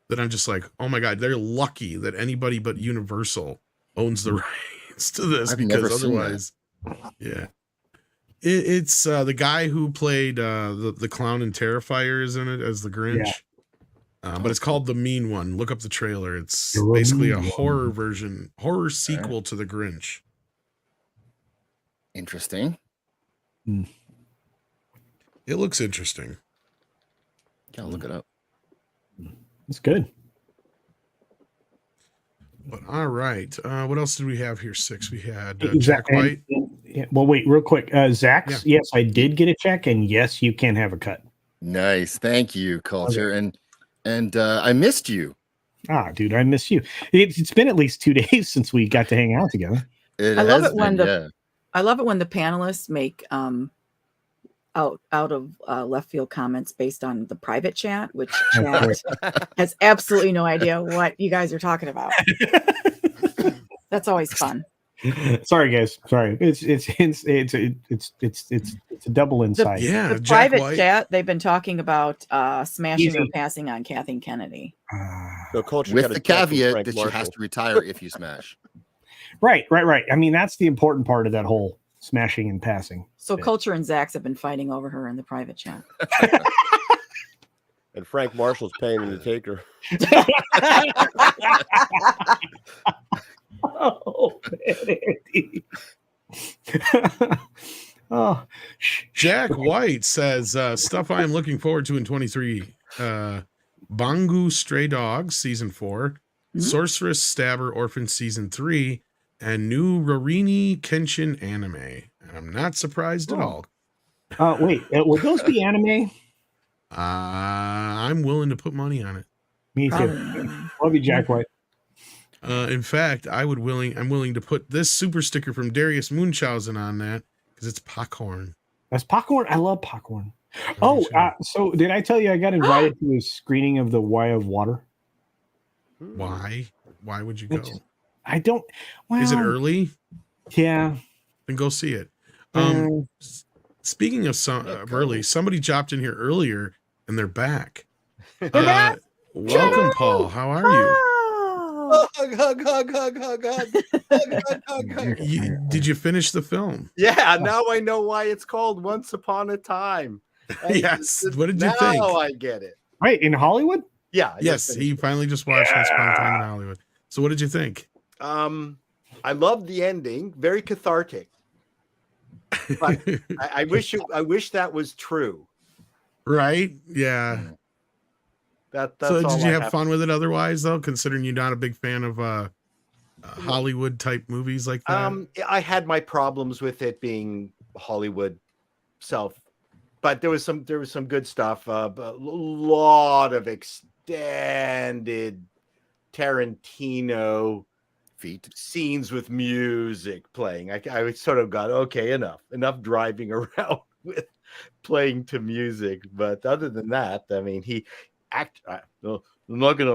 that I'm just like, oh my God, they're lucky that anybody but Universal owns the rights to this. I've because never seen otherwise, yeah. It's the guy who played the clown in Terrifier is in it as the Grinch. Yeah. But it's called The Mean One. Look up the trailer. It's basically a horror sequel to The Grinch. Interesting. It looks interesting. I'll look it up. It's good. But all right. What else did we have here? 6. We had Jack White. Well, wait, real quick. Zach's, yes, I did get a check, and yes, you can have a cut. Nice. Thank you, Culture. Okay. And I missed you. Ah, dude, I miss you. It's been at least 2 days since we got to hang out together. I love it when the panelists make out of left field comments based on the private chat, which chat has absolutely no idea what you guys are talking about. That's always fun. Sorry, guys. Sorry. It's a double insight. The private chat, they've been talking about smashing or passing on Kathleen Kennedy. So Culture with the caveat that she has to retire if you smash. Right. I mean, that's the important part of that whole smashing and passing. So Culture and Zach's have been fighting over her in the private chat. And Frank Marshall's paying him to take her. Oh, man, Andy. Oh, Jack White says stuff I am looking forward to in 23. Bangu Stray Dogs season 4, Sorceress Stabber Orphan season 3, and new Rurouni Kenshin anime. And I'm not surprised at all. Wait, would those be anime? I'm willing to put money on it. Me too. Love you, Jack White. In fact, I'm willing to put this super sticker from Darius Munchausen on that because it's popcorn. That's popcorn. I love popcorn. So did I tell you I got invited to a screening of The Way of Water? Why? Why would you go? I don't. Well, is it early? Yeah. Then go see it. Speaking of early, somebody dropped in here earlier and they're back. They're back. Welcome, Paul. How are you? Hug. Did you finish the film? Yeah, now I know why it's called Once Upon a Time. Yes. What did you think? Now I get it. Right, in Hollywood? Yeah. Yes, he finally just watched Once Upon a Time in Hollywood. So what did you think? I loved the ending. Very cathartic. But I wish that was true. Right? Yeah. That's so did you have fun with it otherwise, though, considering you're not a big fan of Hollywood type movies like that? I had my problems with it being Hollywood but there was some good stuff. A lot of extended Tarantino scenes with music playing. I sort of got enough driving around with playing to music. But other than that, I mean, I'm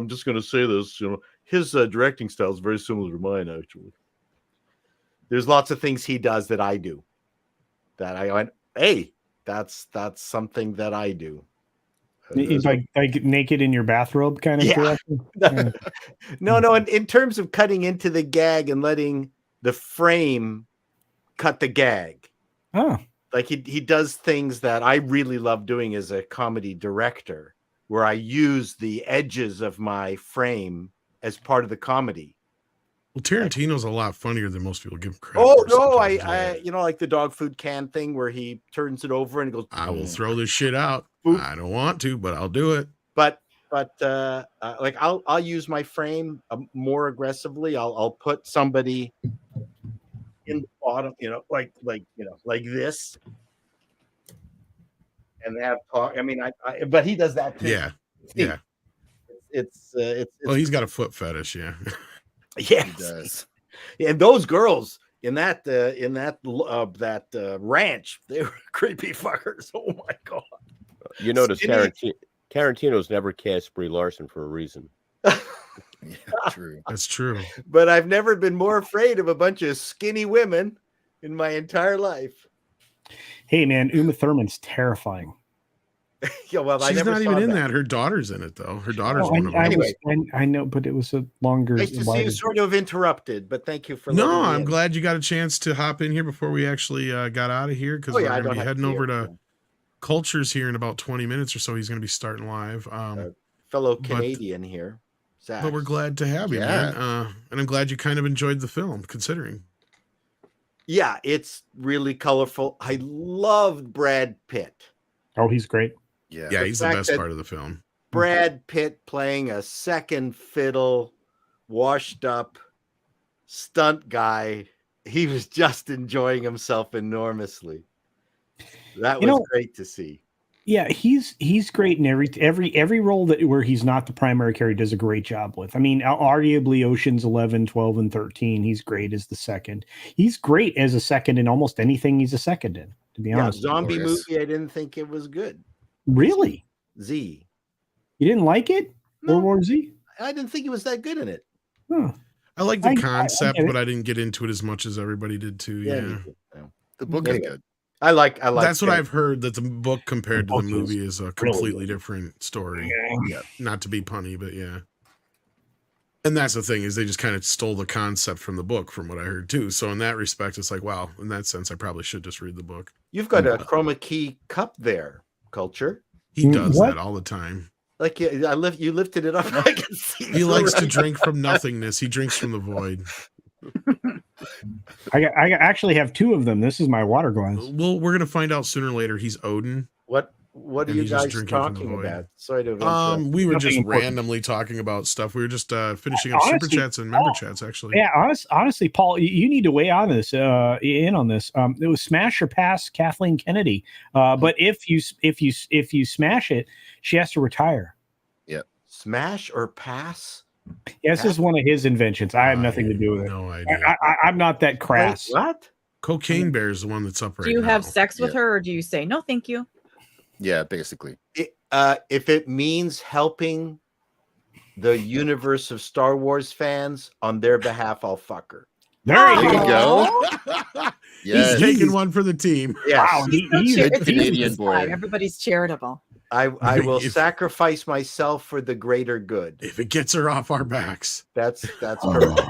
just going to say this. His directing style is very similar to mine. Actually, there's lots of things he does that I do. That I went, hey, that's something that I do. He's like naked in your bathrobe kind of direction? No. In terms of cutting into the gag and letting the frame cut the gag. Oh, like he does things that I really love doing as a comedy director, where I use the edges of my frame as part of the comedy. Well, Tarantino's a lot funnier than most people give him credit. Oh no, I like the dog food can thing where he turns it over and he goes, I will throw this shit out. Boop. I don't want to, but I'll do it. But like I'll use my frame more aggressively. I'll put somebody in the bottom, like this, and have talk. I mean, but he does that too. Yeah. It's well, he's got a foot fetish. Yeah. Yes, he does. And those girls in that ranch, they were creepy fuckers. Oh my god! You notice Tarantino's never cast Brie Larson for a reason. Yeah, true. That's true. But I've never been more afraid of a bunch of skinny women in my entire life. Hey, man, Uma Thurman's terrifying. Yeah, well, she's not even in that. Her daughter's in it, though. Her daughter's one of them. Anyway, I know, but it was a longer. Nice to see you sort of interrupted, but thank you for. No, I'm glad you got a chance to hop in here before we actually got out of here, because we're going to be heading over to Cultures here in about 20 minutes or so. He's going to be starting live. Fellow Canadian here. Zach. But we're glad to have you, man. And I'm glad you kind of enjoyed the film, considering. Yeah, it's really colorful. I loved Brad Pitt. Oh, he's great. Yeah, he's the best part of the film. Brad Pitt playing a second fiddle, washed up stunt guy. He was just enjoying himself enormously. That was great to see. Yeah, he's great in every role where he's not the primary character. He does a great job with. I mean, arguably Ocean's 11, 12, and 13. He's great as the second. He's great as a second in almost anything he's a second in. To be honest, zombie movie. I didn't think it was good. Really? Z. You didn't like it? No, World War Z? I didn't think he was that good in it. Huh. I like the concept, but I didn't get into it as much as everybody did too. Yeah. The book is good. I like. That's what I've heard. That the book compared to the movie is a completely different story. Yeah. Not to be punny, but yeah. And that's the thing, is they just kind of stole the concept from the book, from what I heard too. So in that respect, it's like, wow. In that sense, I probably should just read the book. You've got a chroma key cup there, Culture. He does that all the time. Like you lifted it up. I can see. He likes to drink from nothingness. He drinks from the void. I actually have two of them. This is my water glass. Well, we're gonna find out sooner or later. He's Odin. What are you guys talking about? Sorry to we were just randomly talking about stuff. We were just finishing up super chats and member chats, actually. Yeah, honestly, Paul, you need to weigh on this. In on this. It was smash or pass Kathleen Kennedy. But if you smash it, she has to retire. Yeah, smash or pass. Yeah, this is one of his inventions. I have nothing to do with it. No idea. I'm not that crass. Wait, what? Cocaine Bear is the one that's up right now. Do you have sex with her, or do you say no, thank you? Yeah, basically. If it means helping the universe of Star Wars fans on their behalf, I'll fuck her. There you go. He's taking one for the team. Yes. Wow, he's a Canadian boy. Everybody's charitable. I will sacrifice myself for the greater good. If it gets her off our backs. That's perfect.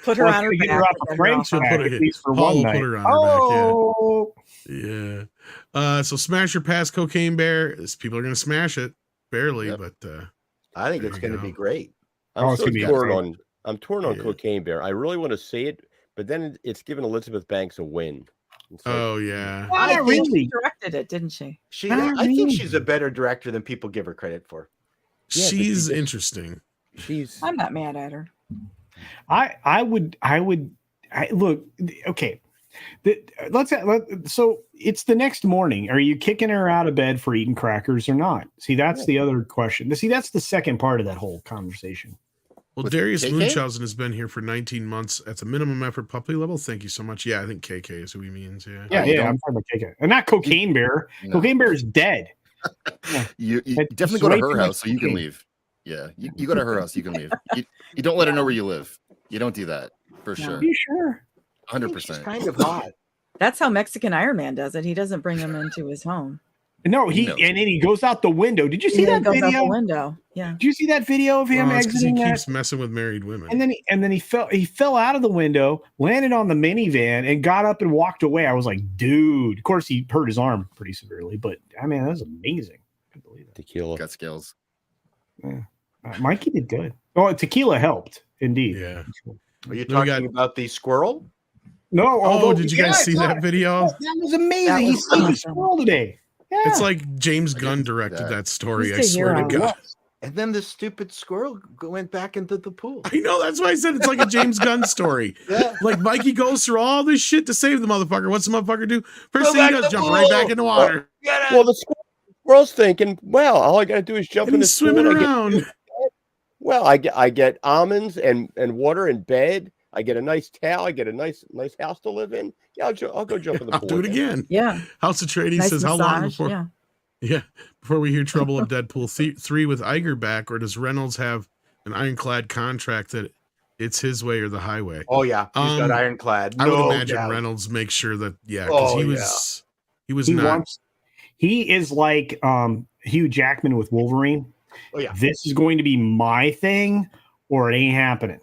Put her on her back. At least for one night. Put her on her back, yeah. So smash or pass Cocaine Bear. People are going to smash it. Barely, but I think it's going to be great. I'm torn on Cocaine Bear. I really want to say it, but then it's given Elizabeth Banks a win. Yeah. I think she directed it, didn't she? I think she's a better director than people give her credit for. Yeah, she's interesting. I'm not mad at her. I would look. Okay. So it's the next morning. Are you kicking her out of bed for eating crackers or not? See, that's the other question. See, that's the second part of that whole conversation. Well, Darius Munchausen has been here for 19 months at the minimum effort puppy level. Thank you so much. Yeah, I think KK is who he means. Yeah. I'm talking about KK. And not Cocaine Bear. No. Cocaine Bear is dead. You definitely go to her house so you can leave. Yeah, you go to her house, you can leave. You don't let her know where you live. You don't do that, for sure. Are you sure? 100%. She's kind of hot. That's how Mexican Iron Man does it. He doesn't bring him into his home. No, and then he goes out the window. Did you see that video? Out the window. Yeah. Did you see that video of him exiting? He keeps messing with married women. And then he fell out of the window, landed on the minivan, and got up and walked away. I was like, dude. Of course, he hurt his arm pretty severely, but I mean, that was amazing. I can't believe that. Tequila got skills. Yeah. Mikey did good. Oh, tequila helped indeed. Yeah. Are you talking about the squirrel? No. Oh, did you guys see that video? That was amazing. He saved the squirrel today. Yeah. It's like James Gunn directed that story. I swear to God. And then the stupid squirrel went back into the pool. I know. That's why I said it's like a James Gunn story. Yeah. Like Mikey goes through all this shit to save the motherfucker. What's the motherfucker do? First thing he does, jump right back in the water. Well, the squirrel's thinking, well, all I got to do is jump in the swimming around. I get almonds and water and bed. I get a nice towel. I get a nice house to live in. Yeah, I'll go jump in the pool. I'll do it again. Yeah. House of Trading says, how long before? Yeah. Before we hear trouble of Deadpool 3 with Iger back, or does Reynolds have an ironclad contract that It's his way or the highway. Oh yeah, he's got ironclad. I would imagine Reynolds makes sure that because he is like Hugh Jackman with Wolverine. Oh yeah, this is going to be my thing, or it ain't happening.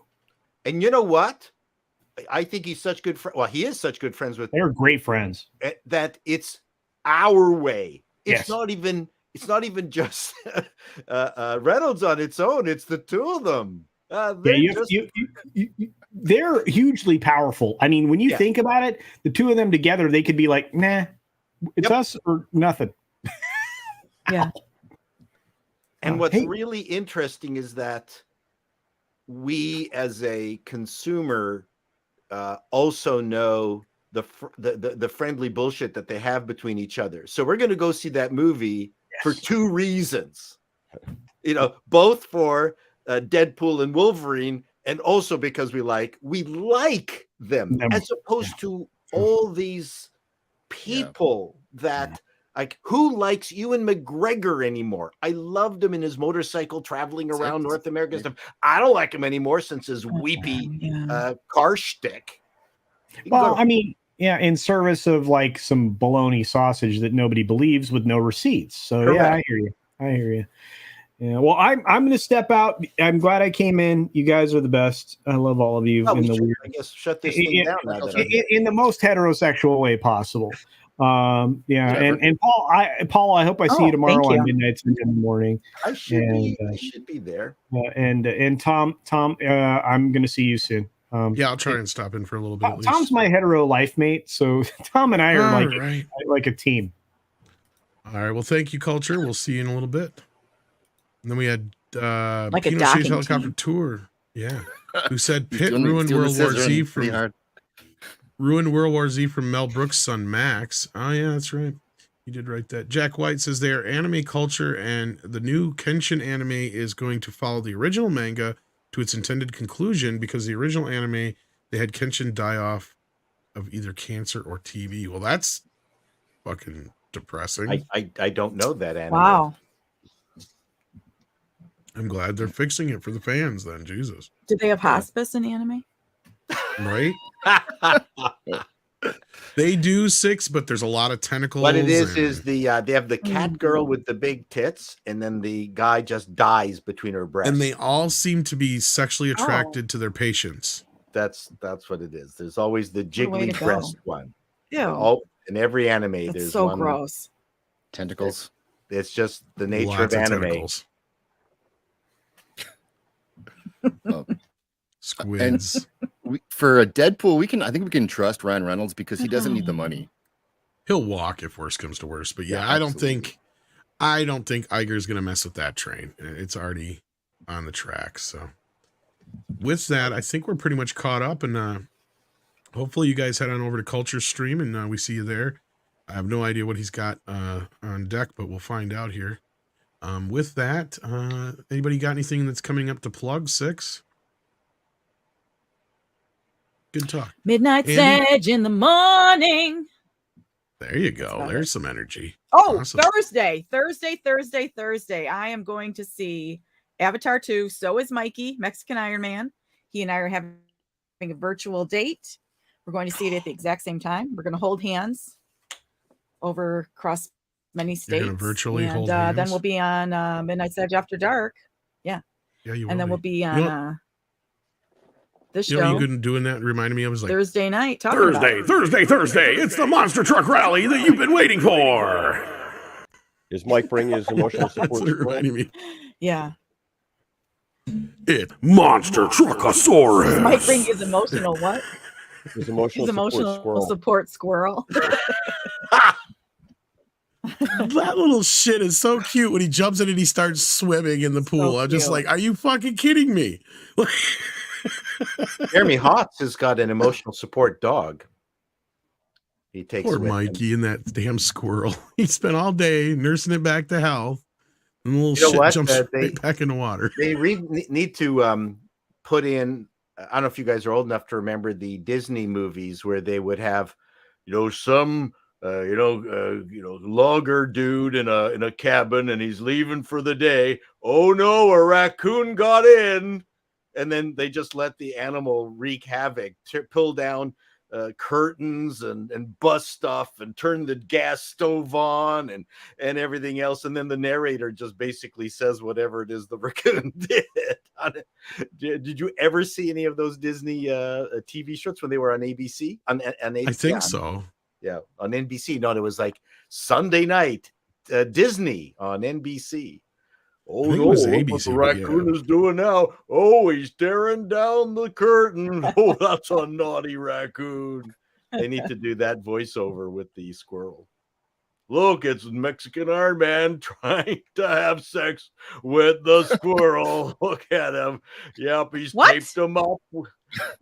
And you know what? I think he's such good friend. Well, he is such good friends with. They're great friends. That it's our way. It's Yes. not even. It's not even just Reynolds on its own. It's the two of them. They're hugely powerful. I mean, when you think about it, the two of them together, they could be like, nah, it's us or nothing. Yeah. And what's really interesting is that we, as a consumer, also know the friendly bullshit that they have between each other. So we're going to go see that movie for two reasons. Both for Deadpool and Wolverine, and also because we like them, as opposed to all these people that like, who likes Ewan McGregor anymore? I loved him in his motorcycle traveling around North America stuff. I don't like him anymore since his weepy car shtick. Well, I mean, in service of like some bologna sausage that nobody believes with no receipts. So Correct. I hear you. Yeah. Well, I'm going to step out. I'm glad I came in. You guys are the best. I love all of you. I guess shut this thing down now. In the most heterosexual way possible. And Paul, I hope I see you tomorrow on Midnight in the morning. I should be there. And Tom, I'm going to see you soon. I'll try and stop in for a little bit. At least. Tom's my hetero life mate, so Tom and I are like a team. All right. Well, thank you, Culture. We'll see you in a little bit. And then we had like Pino Chase Helicopter Tour. Yeah. Who said Pitt ruined World War Z from Mel Brooks' son Max. Oh yeah, that's right. You did write that. Jack White says they are anime culture, and the new Kenshin anime is going to follow the original manga to its intended conclusion, because the original anime, they had Kenshin die off of either cancer or TB. Well, that's fucking depressing. I don't know that anime. Wow. I'm glad they're fixing it for the fans then. Jesus. Did they have hospice in anime? Right? They do 6, but there's a lot of tentacles. What it is they have the cat girl with the big tits, and then the guy just dies between her breasts. And they all seem to be sexually attracted to their patients. That's what it is. There's always the jiggly breast one. Yeah. In every anime, there's so one. Gross. Tentacles. It's just the nature of anime. Tentacles. Squids. For a Deadpool, I think we can trust Ryan Reynolds because he doesn't need the money. He'll walk if worse comes to worse. But I don't think Iger's gonna mess with that train. It's already on the track. So with that, I think we're pretty much caught up, and hopefully you guys head on over to Culture Stream and we see you there. I have no idea what he's got on deck, but we'll find out here. With that, anybody got anything that's coming up to plug? 6? Good talk. Midnight Sedge in the morning. There you go. There's some energy. Oh, awesome. Thursday. I am going to see Avatar 2. So is Mikey, Mexican Iron Man. He and I are having a virtual date. We're going to see it at the exact same time. We're going to hold hands across many states. You're gonna virtually hold hands. Then we'll be on Midnight Sedge After Dark. Yeah. Yeah, you will. And then we'll be on this show. You know what you doing that reminded me of? Was like Thursday night. Thursday. It's the Monster Truck Rally that you've been waiting for. Is Mike bringing his emotional support? That's reminding me. Yeah. It Monster Truckosaurus. Does Mike bring his emotional what? His emotional support squirrel. That little shit is so cute when he jumps in and he starts swimming in the pool. So I'm just like, are you fucking kidding me? Jeremy Hotz has got an emotional support dog. He takes poor Mikey and that damn squirrel. He spent all day nursing it back to health, and the little shit jumps right back in the water. They need to put in. I don't know if you guys are old enough to remember the Disney movies where they would have, some. Logger dude in a cabin, and he's leaving for the day. Oh no, a raccoon got in, and then they just let the animal wreak havoc, pull down curtains and bust stuff and turn the gas stove on and everything else, and then the narrator just basically says whatever it is the raccoon did. Did you ever see any of those Disney TV shows when they were on ABC? On ABC? I think so. Yeah, on NBC. No, it was like Sunday night Disney on NBC. Oh no, what the raccoon is doing now? Oh, he's tearing down the curtain. Oh, that's a naughty raccoon. They need to do that voiceover with the squirrel. Look, it's Mexican Iron Man trying to have sex with the squirrel. Look at him. Yep, he's taped him up.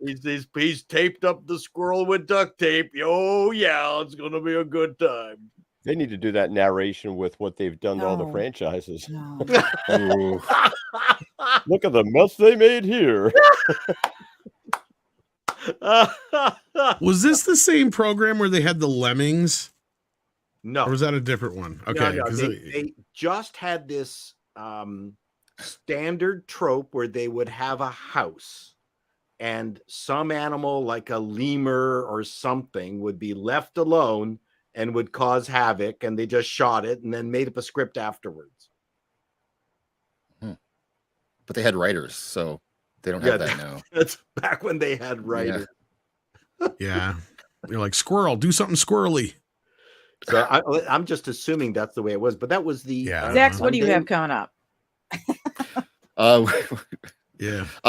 He's taped up the squirrel with duct tape. Oh yeah, it's gonna be a good time. They need to do that narration with what they've done to all the franchises. No. Look at the mess they made here. Was this the same program where they had the lemmings? No. Or was that a different one? Okay. No, they just had this standard trope where they would have a house and some animal like a lemur or something would be left alone and would cause havoc, and they just shot it and then made up a script afterwards. But they had writers, so they don't have that now. That's back when they had writers. Yeah. You're like, squirrel, do something squirrely. So I'm just assuming that's the way it was, but that was the Zax, what do you have coming up?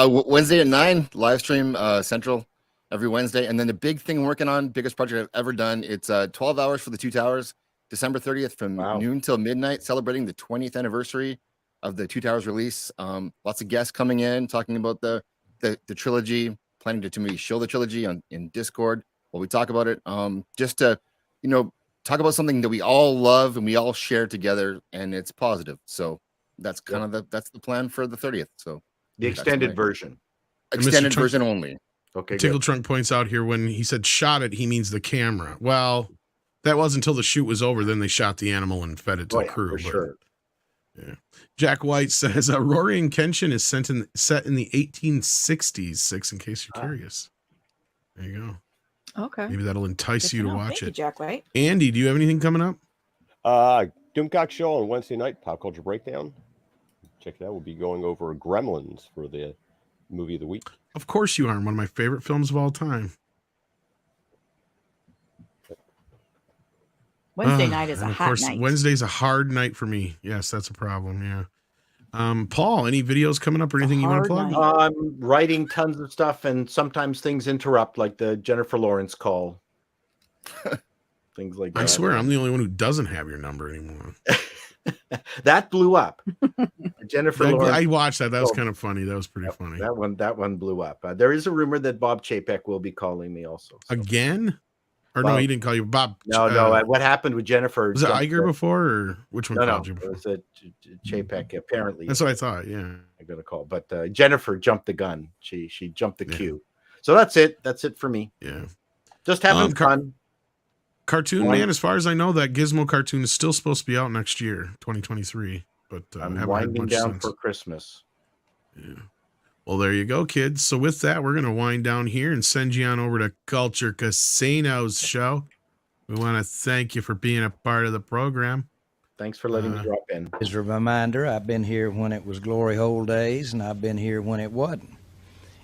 Wednesday at 9, live stream Central every Wednesday. And then the big thing I'm working on, biggest project I've ever done, it's 12 hours for the Two Towers, December 30th from noon till midnight, celebrating the 20th anniversary of the Two Towers release. Lots of guests coming in, talking about the trilogy, planning to maybe show the trilogy in Discord while we talk about it. Just to, talk about something that we all love and we all share together, and it's positive. So that's kind of that's the plan for the 30th. So the extended version. Extended version only. Okay. Tickle Trunk points out here when he said shot it, he means the camera. Well, that was until the shoot was over. Then they shot the animal and fed it to the crew. For sure. Yeah. Jack White says Rory and Kenshin is set in the 1860s. 6 in case you're curious. There you go. Okay. Maybe that'll entice you to watch Thank it. you, Jack White. Andy, do you have anything coming up? Doomcock Show on Wednesday night, Pop Culture Breakdown. Check it out. We'll be going over Gremlins for the movie of the week. Of course you are. One of my favorite films of all time. Wednesday night is a hot night. Wednesday's a hard night for me. Yes, that's a problem. Yeah. Paul, any videos coming up or anything you want to plug? I'm writing tons of stuff, and sometimes things interrupt, like the Jennifer Lawrence call. Things like that. I swear, I'm the only one who doesn't have your number anymore. That blew up. Jennifer Lawrence. I watched that. That was kind of funny. That was pretty funny. That one blew up. There is a rumor that Bob Chapek will be calling me also. So. Again? Or no, he didn't call you Bob. No. What happened with Jennifer? Was it Iger before, or which one called you before? It was Chapek, apparently. That's what I thought, yeah. I got a call. But Jennifer jumped the gun. She jumped the queue. So that's it. That's it for me. Yeah. Just having fun. Cartoon Man, as far as I know, that Gizmo cartoon is still supposed to be out next year, 2023. But I'm winding down for Christmas. Yeah. Well, there you go, kids. So with that, we're going to wind down here and send you on over to Culture Casino's show. We want to thank you for being a part of the program. Thanks for letting me drop in. As a reminder, I've been here when it was Glory Hole days, and I've been here when it wasn't.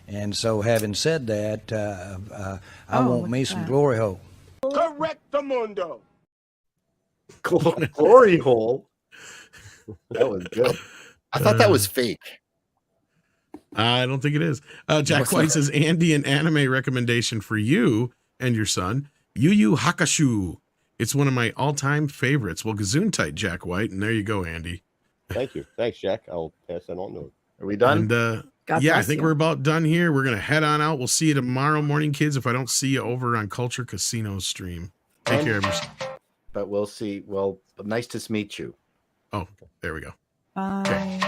And so having said that, I want me some Glory Hole. Correctamundo. Glory Hole? That was good. I thought that was fake. I don't think it is. Jack White says, Andy, an anime recommendation for you and your son, Yu Yu Hakusho. It's one of my all-time favorites. Well, Gesundheit, Jack White, and there you go, Andy. Thank you. Thanks, Jack. I'll pass that on to him. Are we done? And, I think we're about done here. We're going to head on out. We'll see you tomorrow morning, kids, if I don't see you over on Culture Casino's stream. Take care of yourself. But we'll see. Well, nice to meet you. Oh, there we go. Bye. Okay.